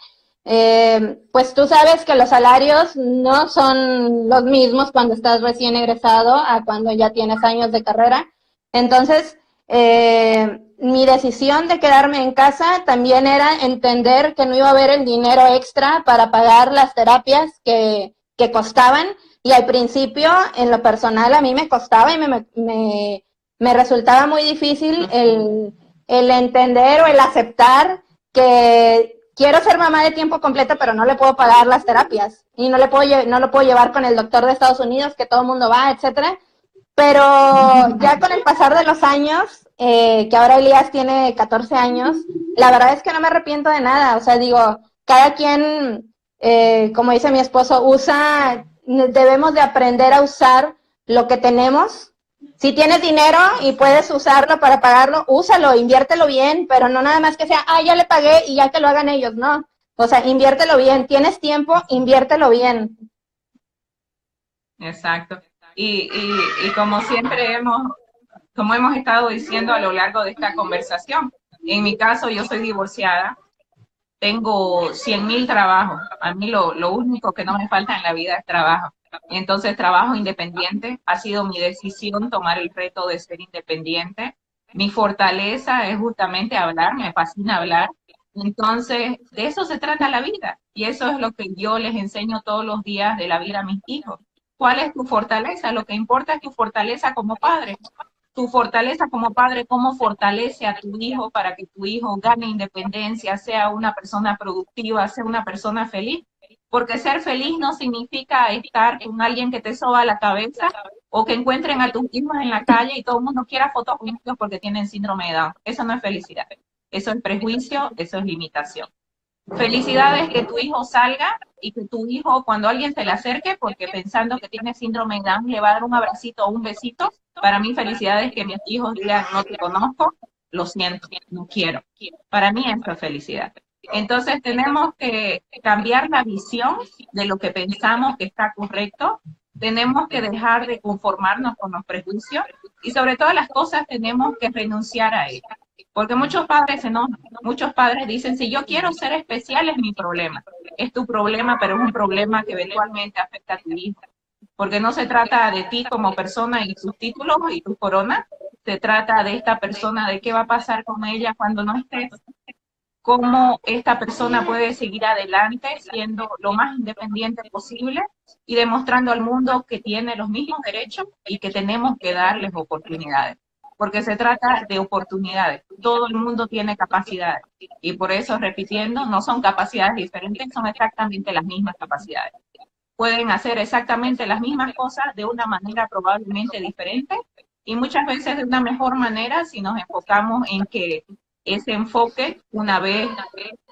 Speaker 1: pues tú sabes que los salarios no son los mismos cuando estás recién egresado a cuando ya tienes años de carrera. Entonces, mi decisión de quedarme en casa también era entender que no iba a haber el dinero extra para pagar las terapias que costaban, y al principio, en lo personal, a mí me costaba y me resultaba muy difícil el entender o el aceptar que quiero ser mamá de tiempo completo, pero no le puedo pagar las terapias y no lo puedo llevar con el doctor de Estados Unidos, que todo el mundo va, etcétera. Pero ya con el pasar de los años, que ahora Elías tiene 14 años, la verdad es que no me arrepiento de nada. O sea, digo, cada quien, como dice mi esposo, debemos de aprender a usar lo que tenemos. Si tienes dinero y puedes usarlo para pagarlo, úsalo, inviértelo bien, pero no nada más que sea, ya le pagué y ya que lo hagan ellos, no. O sea, inviértelo bien. Tienes tiempo, inviértelo bien.
Speaker 3: Exacto. Y como siempre como hemos estado diciendo a lo largo de esta conversación, en mi caso yo soy divorciada, tengo 100.000 trabajos, a mí lo único que no me falta en la vida es trabajo. Entonces trabajo independiente, ha sido mi decisión tomar el reto de ser independiente. Mi fortaleza es justamente hablar, me fascina hablar. Entonces de eso se trata la vida y eso es lo que yo les enseño todos los días de la vida a mis hijos. ¿Cuál es tu fortaleza? Lo que importa es tu fortaleza como padre. Tu fortaleza como padre, cómo fortalece a tu hijo para que tu hijo gane independencia, sea una persona productiva, sea una persona feliz. Porque ser feliz no significa estar con alguien que te soba la cabeza o que encuentren a tus hijos en la calle y todo el mundo quiera fotos con ellos porque tienen síndrome de Down. Eso no es felicidad. Eso es prejuicio, eso es limitación. Felicidad es que tu hijo salga y que tu hijo, cuando alguien se le acerque, porque pensando que tiene síndrome de Down, le va a dar un abracito o un besito. Para mí felicidad es que mis hijos digan, no te conozco, lo siento, no quiero. Para mí eso es felicidad. Entonces tenemos que cambiar la visión de lo que pensamos que está correcto. Tenemos que dejar de conformarnos con los prejuicios y sobre todas las cosas tenemos que renunciar a ellas. Porque muchos padres se enojan, muchos padres dicen, si yo quiero ser especial es mi problema. Es tu problema, pero es un problema que eventualmente afecta a tu hijo. Porque no se trata de ti como persona y tus títulos y tu corona, se trata de esta persona, de qué va a pasar con ella cuando no estés, cómo esta persona puede seguir adelante siendo lo más independiente posible y demostrando al mundo que tiene los mismos derechos y que tenemos que darles oportunidades. Porque se trata de oportunidades. Todo el mundo tiene capacidades. Y por eso, repitiendo, no son capacidades diferentes, son exactamente las mismas capacidades. Pueden hacer exactamente las mismas cosas de una manera probablemente diferente y muchas veces de una mejor manera si nos enfocamos en que ese enfoque, una vez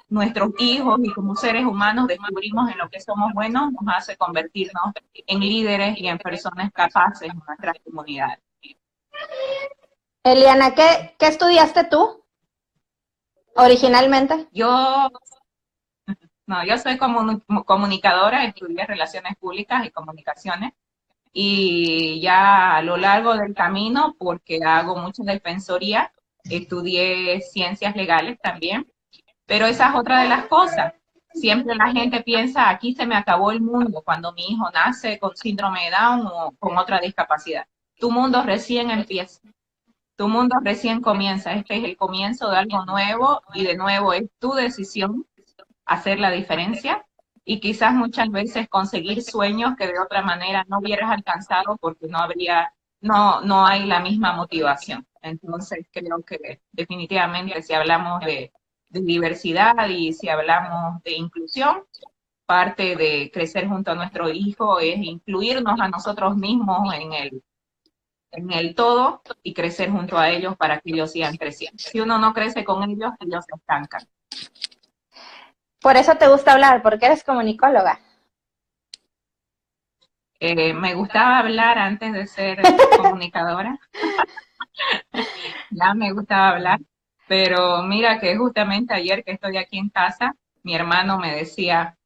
Speaker 3: nuestros hijos y como seres humanos descubrimos en lo que somos buenos, nos hace convertirnos en líderes y en personas capaces en nuestras comunidades.
Speaker 1: Eliana, ¿qué estudiaste tú originalmente?
Speaker 3: Yo No, yo soy comunicadora, estudié Relaciones Públicas y Comunicaciones, y ya a lo largo del camino, porque hago mucha defensoría, estudié ciencias legales también, pero esa es otra de las cosas. Siempre la gente piensa, aquí se me acabó el mundo cuando mi hijo nace con síndrome de Down o con otra discapacidad. Tu mundo recién empieza, tu mundo recién comienza. Este es el comienzo de algo nuevo y de nuevo es tu decisión hacer la diferencia y quizás muchas veces conseguir sueños que de otra manera no hubieras alcanzado porque no hay la misma motivación. Entonces creo que definitivamente si hablamos de diversidad y si hablamos de inclusión, parte de crecer junto a nuestro hijo es incluirnos a nosotros mismos en el todo y crecer junto a ellos para que ellos sigan creciendo. Si uno no crece con ellos, ellos se estancan.
Speaker 1: Por eso te gusta hablar, porque eres comunicóloga.
Speaker 3: Me gustaba hablar antes de ser comunicadora. Ya me gustaba hablar, pero mira que justamente ayer que estoy aquí en casa, mi hermano me decía,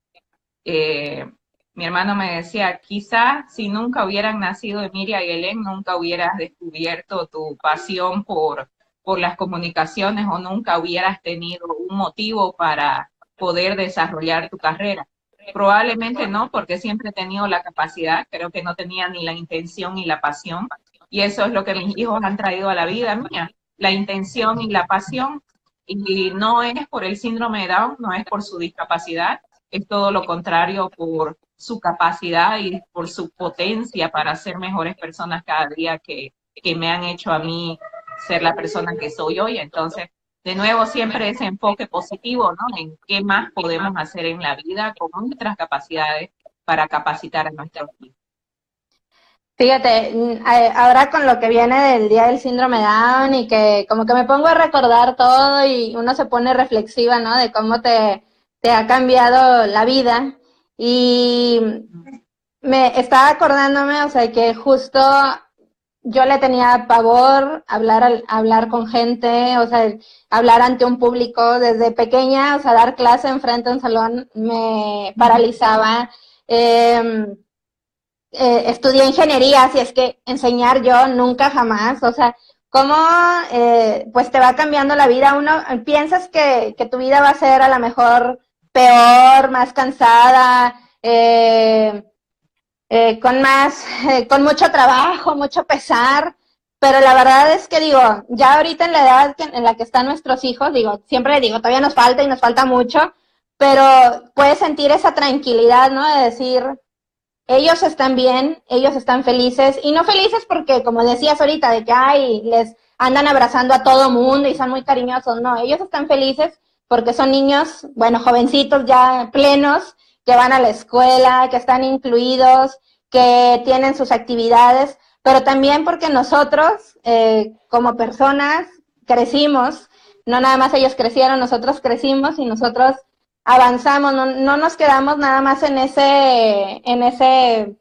Speaker 3: quizás si nunca hubieran nacido Emilia y Helen, nunca hubieras descubierto tu pasión por las comunicaciones o nunca hubieras tenido un motivo para poder desarrollar tu carrera. Probablemente no, porque siempre he tenido la capacidad, creo que no tenía ni la intención ni la pasión, y eso es lo que mis hijos han traído a la vida mía, la intención y la pasión, y no es por el síndrome de Down, no es por su discapacidad, es todo lo contrario, por su capacidad y por su potencia para ser mejores personas cada día que me han hecho a mí ser la persona que soy hoy. Entonces, de nuevo, siempre ese enfoque positivo, ¿no? En qué más podemos hacer en la vida con nuestras capacidades para capacitar a nuestros hijos.
Speaker 1: Fíjate, ahora con lo que viene del Día del Síndrome Down y que como que me pongo a recordar todo y uno se pone reflexiva, ¿no? De cómo te ha cambiado la vida. Y me estaba acordándome, o sea, que justo yo le tenía pavor hablar con gente, o sea, hablar ante un público desde pequeña, o sea, dar clase enfrente de un salón me paralizaba. Estudié ingeniería, así es que enseñar yo nunca jamás, o sea, cómo pues te va cambiando la vida. Uno piensas que tu vida va a ser a lo mejor peor, más cansada, con mucho trabajo, mucho pesar, pero la verdad es que digo, ya ahorita en la edad en la que están nuestros hijos, digo, siempre digo, todavía nos falta y nos falta mucho, pero puedes sentir esa tranquilidad, ¿no? De decir, ellos están bien, ellos están felices, y no felices porque, como decías ahorita, de que ay, les andan abrazando a todo mundo y son muy cariñosos, no, ellos están felices porque son niños, bueno, jovencitos ya plenos, que van a la escuela, que están incluidos, que tienen sus actividades, pero también porque nosotros, como personas, crecimos, no nada más ellos crecieron, nosotros crecimos y nosotros avanzamos, no nos quedamos nada más en ese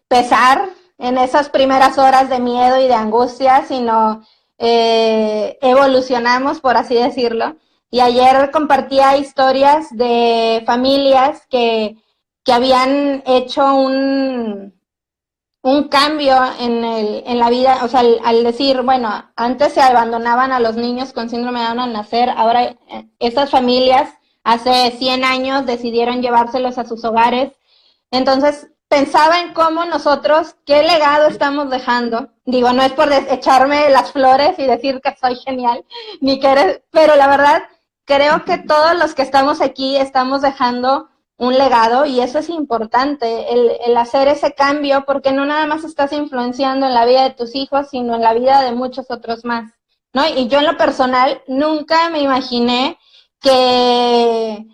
Speaker 1: pesar, en esas primeras horas de miedo y de angustia, sino evolucionamos, por así decirlo. Y ayer compartía historias de familias que habían hecho un cambio en la vida, o sea, al decir, bueno, antes se abandonaban a los niños con síndrome de Down al nacer, ahora esas familias hace 100 años decidieron llevárselos a sus hogares. Entonces, pensaba en cómo nosotros, qué legado estamos dejando. Digo, no es por echarme las flores y decir que soy genial, ni que eres, pero la verdad, creo que todos los que estamos aquí estamos dejando un legado, y eso es importante, el hacer ese cambio, porque no nada más estás influenciando en la vida de tus hijos, sino en la vida de muchos otros más, ¿no? Y yo en lo personal nunca me imaginé que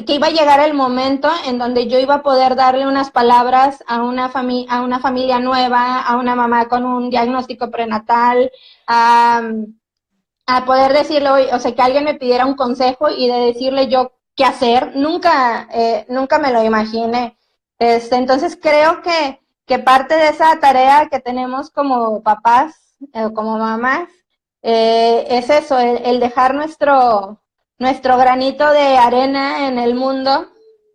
Speaker 1: iba a llegar el momento en donde yo iba a poder darle unas palabras a una familia nueva, a una mamá con un diagnóstico prenatal, a poder decirle, o sea, que alguien me pidiera un consejo y de decirle yo qué hacer. Nunca me lo imaginé. Entonces creo que parte de esa tarea que tenemos como papás, como mamás, es eso, el dejar nuestro nuestro granito de arena en el mundo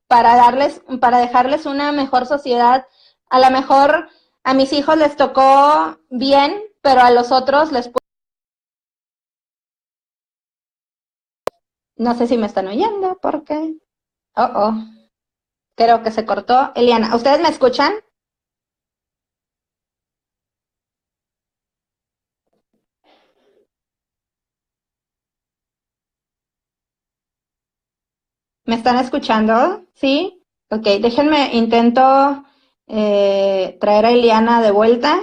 Speaker 1: para dejarles una mejor sociedad. A lo mejor a mis hijos les tocó bien, pero a los otros no sé si me están oyendo, porque... Creo que se cortó. Eliana, ¿ustedes me escuchan? ¿Me están escuchando? ¿Sí? Ok, déjenme, intento traer a Eliana de vuelta.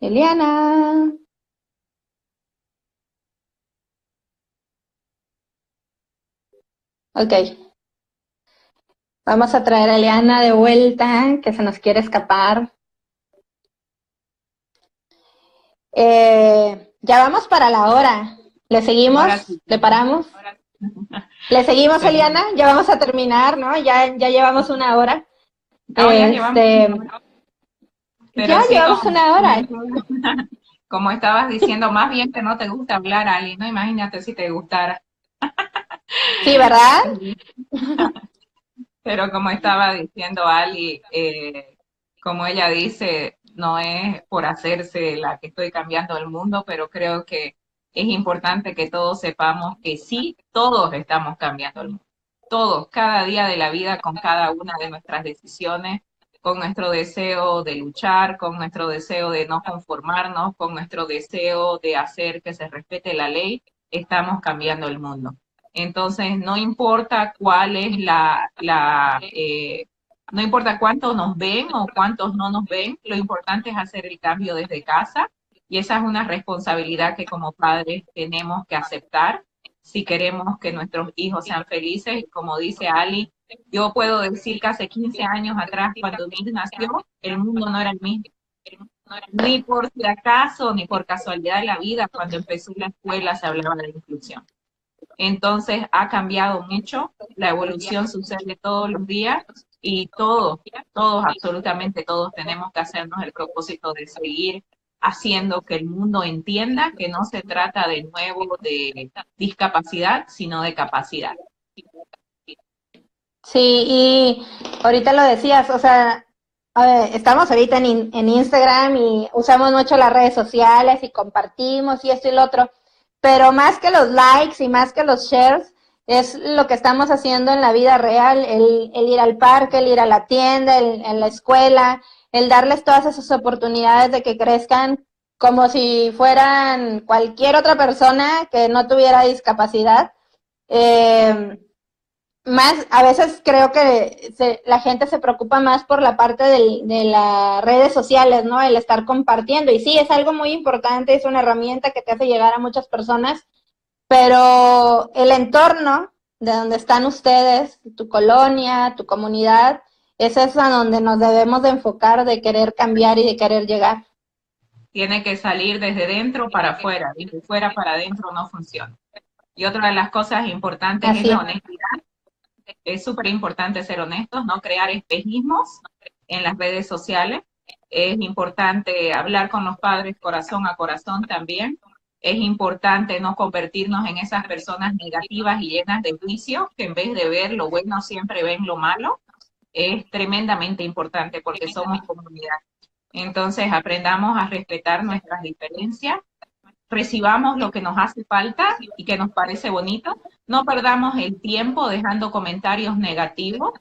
Speaker 1: Eliana. Ok. Vamos a traer a Eliana de vuelta, que se nos quiere escapar. Ya vamos para la hora. ¿Le seguimos? Sí. ¿Le paramos? ¿Le seguimos, sí. Eliana? Ya vamos a terminar, ¿no? Ya llevamos una hora.
Speaker 3: No, ya llevamos una hora. Pero
Speaker 1: ya sí, llevamos una hora.
Speaker 3: Como estabas diciendo, más bien que no te gusta hablar, Ali, ¿no? Imagínate si te gustara.
Speaker 1: Sí, ¿verdad?
Speaker 3: Pero como estaba diciendo Ali, como ella dice, no es por hacerse la que estoy cambiando el mundo, pero creo que es importante que todos sepamos que sí, todos estamos cambiando el mundo. Todos, cada día de la vida, con cada una de nuestras decisiones, con nuestro deseo de luchar, con nuestro deseo de no conformarnos, con nuestro deseo de hacer que se respete la ley, estamos cambiando el mundo. Entonces, no importa cuál es no importa cuántos nos ven o cuántos no nos ven, lo importante es hacer el cambio desde casa y esa es una responsabilidad que como padres tenemos que aceptar si queremos que nuestros hijos sean felices. Y como dice Ali, yo puedo decir que hace 15 años atrás, cuando mi hija nació, el mundo no era el mismo. Ni por si acaso, ni por casualidad de la vida, cuando empezó la escuela se hablaba de la inclusión. Entonces ha cambiado mucho, la evolución sucede todos los días y todos, absolutamente todos tenemos que hacernos el propósito de seguir haciendo que el mundo entienda que no se trata de nuevo de discapacidad, sino de capacidad.
Speaker 1: Sí, y ahorita lo decías, o sea, a ver, estamos ahorita en Instagram y usamos mucho las redes sociales y compartimos y esto y lo otro, pero más que los likes y más que los shares, es lo que estamos haciendo en la vida real, el ir al parque, el ir a la tienda, en la escuela, el darles todas esas oportunidades de que crezcan como si fueran cualquier otra persona que no tuviera discapacidad. Más, a veces creo que la gente se preocupa más por la parte de las redes sociales, ¿no? El estar compartiendo. Y sí, es algo muy importante, es una herramienta que te hace llegar a muchas personas, pero el entorno de donde están ustedes, tu colonia, tu comunidad, es a donde nos debemos de enfocar, de querer cambiar y de querer llegar.
Speaker 3: Tiene que salir desde dentro para afuera, desde fuera para adentro no funciona. Y otra de las cosas importantes es la honestidad. Es súper importante ser honestos, no crear espejismos en las redes sociales. Es importante hablar con los padres corazón a corazón también. Es importante no convertirnos en esas personas negativas y llenas de juicio, que en vez de ver lo bueno siempre ven lo malo. Es tremendamente importante porque somos comunidad. Entonces aprendamos a respetar nuestras diferencias, recibamos lo que nos hace falta y que nos parece bonito, no perdamos el tiempo dejando comentarios negativos,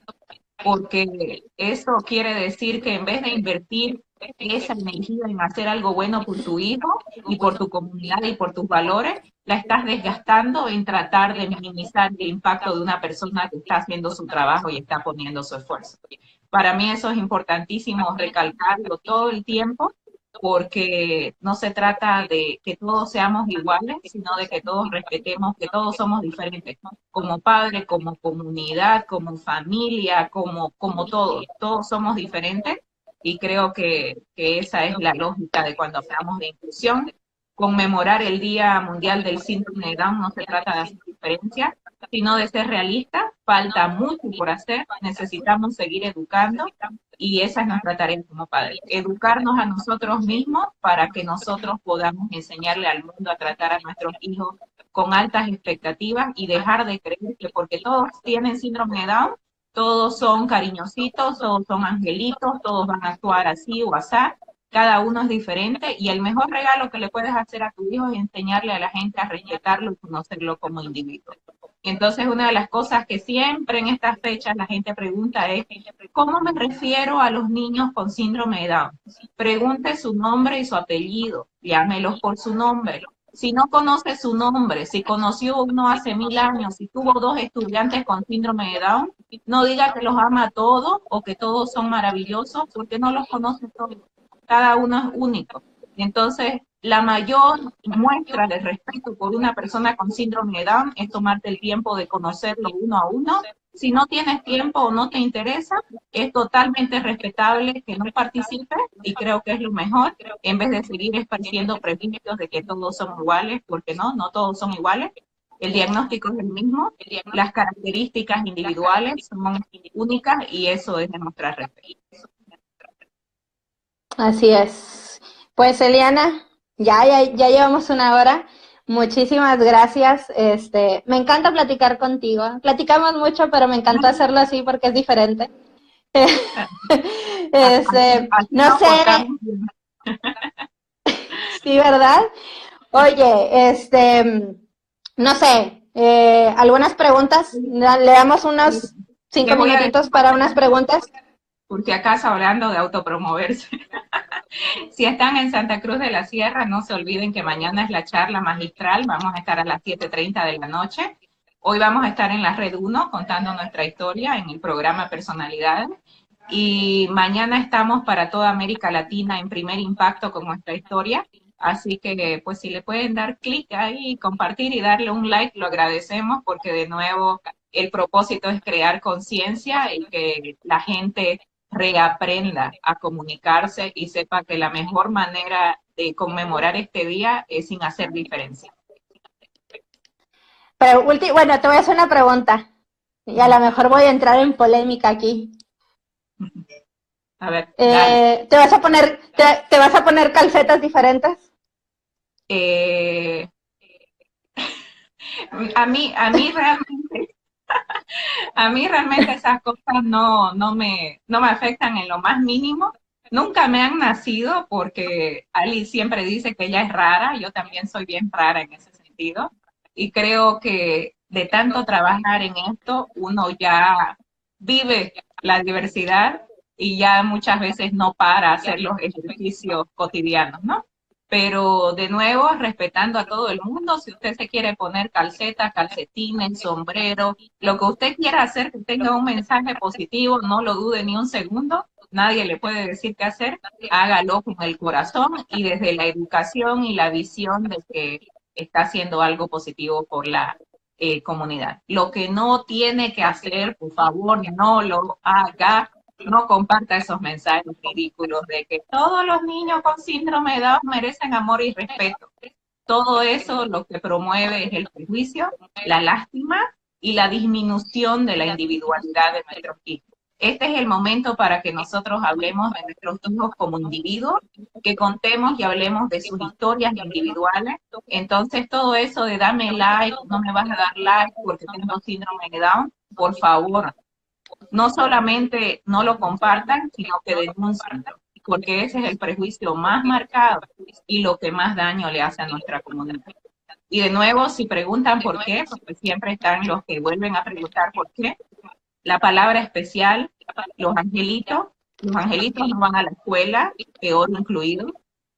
Speaker 3: porque eso quiere decir que en vez de invertir esa energía en hacer algo bueno por tu hijo y por tu comunidad y por tus valores, la estás desgastando en tratar de minimizar el impacto de una persona que está haciendo su trabajo y está poniendo su esfuerzo. Para mí eso es importantísimo recalcarlo todo el tiempo, porque no se trata de que todos seamos iguales, sino de que todos respetemos que todos somos diferentes, como padres, como comunidad, como familia, como todos somos diferentes y creo que esa es la lógica de cuando hablamos de inclusión, conmemorar el Día Mundial del Síndrome de Down no se trata de hacer diferencia, sino de ser realista. Falta mucho por hacer, necesitamos seguir educando y esa es nuestra tarea como padres. Educarnos a nosotros mismos para que nosotros podamos enseñarle al mundo a tratar a nuestros hijos con altas expectativas y dejar de creer que porque todos tienen síndrome de Down, todos son cariñositos, todos son angelitos, todos van a actuar así o así. Cada uno es diferente y el mejor regalo que le puedes hacer a tu hijo es enseñarle a la gente a respetarlo y conocerlo como individuo. Entonces, una de las cosas que siempre en estas fechas la gente pregunta es, ¿cómo me refiero a los niños con síndrome de Down? Pregunte su nombre y su apellido, llámelos por su nombre. Si no conoce su nombre, si conoció uno hace 1000 años, si tuvo 2 estudiantes con síndrome de Down, no diga que los ama a todos o que todos son maravillosos, porque no los conoce todos. Cada uno es único. Entonces, la mayor muestra de respeto por una persona con síndrome de Down es tomarte el tiempo de conocerlo uno a uno. Si no tienes tiempo o no te interesa, es totalmente respetable que no participes y creo que es lo mejor, en vez de seguir esparciendo prejuicios de que todos son iguales, porque no todos son iguales. El diagnóstico es el mismo, las características individuales son únicas y eso es demostrar respeto.
Speaker 1: Así es. Pues Eliana, ya llevamos una hora. Muchísimas gracias. Me encanta platicar contigo. Platicamos mucho, pero me encantó hacerlo así porque es diferente. No sé. Sí, ¿verdad? Oye, no sé, algunas preguntas. Le damos unos 5 minutitos para unas preguntas.
Speaker 3: Por si acaso, hablando de autopromoverse. Si están en Santa Cruz de la Sierra, no se olviden que mañana es la charla magistral. Vamos a estar a las 7:30 de la noche. Hoy vamos a estar en la Red 1 contando nuestra historia en el programa Personalidades. Y mañana estamos para toda América Latina en Primer Impacto con nuestra historia. Así que, pues, si le pueden dar clic ahí, compartir y darle un like, lo agradecemos porque, de nuevo, el propósito es crear conciencia y que la gente reaprenda a comunicarse y sepa que la mejor manera de conmemorar este día es sin hacer diferencia.
Speaker 1: Pero, bueno, te voy a hacer una pregunta y a lo mejor voy a entrar en polémica aquí.
Speaker 3: A ver,
Speaker 1: ¿te vas a poner calcetas diferentes?
Speaker 3: A mí realmente a mí realmente esas cosas no me afectan en lo más mínimo. Nunca me han nacido porque Ali siempre dice que ella es rara, yo también soy bien rara en ese sentido. Y creo que de tanto trabajar en esto, uno ya vive la diversidad y ya muchas veces no para hacer los ejercicios cotidianos, ¿no? Pero de nuevo, respetando a todo el mundo, si usted se quiere poner calcetas, calcetines, sombrero, lo que usted quiera hacer que tenga un mensaje positivo, no lo dude ni un segundo, nadie le puede decir qué hacer, hágalo con el corazón y desde la educación y la visión de que está haciendo algo positivo por la comunidad. Lo que no tiene que hacer, por favor, no lo haga. No comparta esos mensajes ridículos de que todos los niños con síndrome de Down merecen amor y respeto. Todo eso lo que promueve es el prejuicio, la lástima y la disminución de la individualidad de nuestros hijos. Este es el momento para que nosotros hablemos de nuestros hijos como individuos, que contemos y hablemos de sus historias individuales. Entonces, todo eso de dame like, no me vas a dar like porque tengo síndrome de Down, por favor, no solamente no lo compartan, sino que denuncien, porque ese es el prejuicio más marcado y lo que más daño le hace a nuestra comunidad. Y de nuevo, si preguntan por qué, porque siempre están los que vuelven a preguntar por qué, la palabra especial, los angelitos no van a la escuela, peor incluido.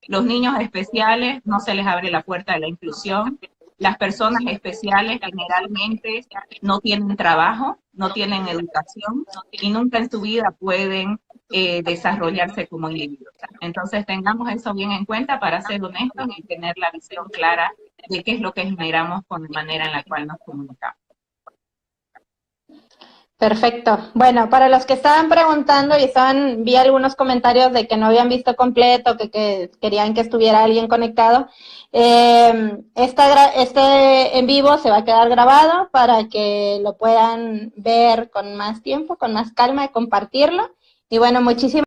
Speaker 3: Los niños especiales no se les abre la puerta de la inclusión. Las personas especiales generalmente no tienen trabajo, no tienen educación y nunca en su vida pueden desarrollarse como individuos. Entonces tengamos eso bien en cuenta para ser honestos y tener la visión clara de qué es lo que generamos con la manera en la cual nos comunicamos.
Speaker 1: Perfecto. Bueno, para los que estaban preguntando y vi algunos comentarios de que no habían visto completo, que querían que estuviera alguien conectado, este en vivo se va a quedar grabado para que lo puedan ver con más tiempo, con más calma y compartirlo. Y bueno, muchísimas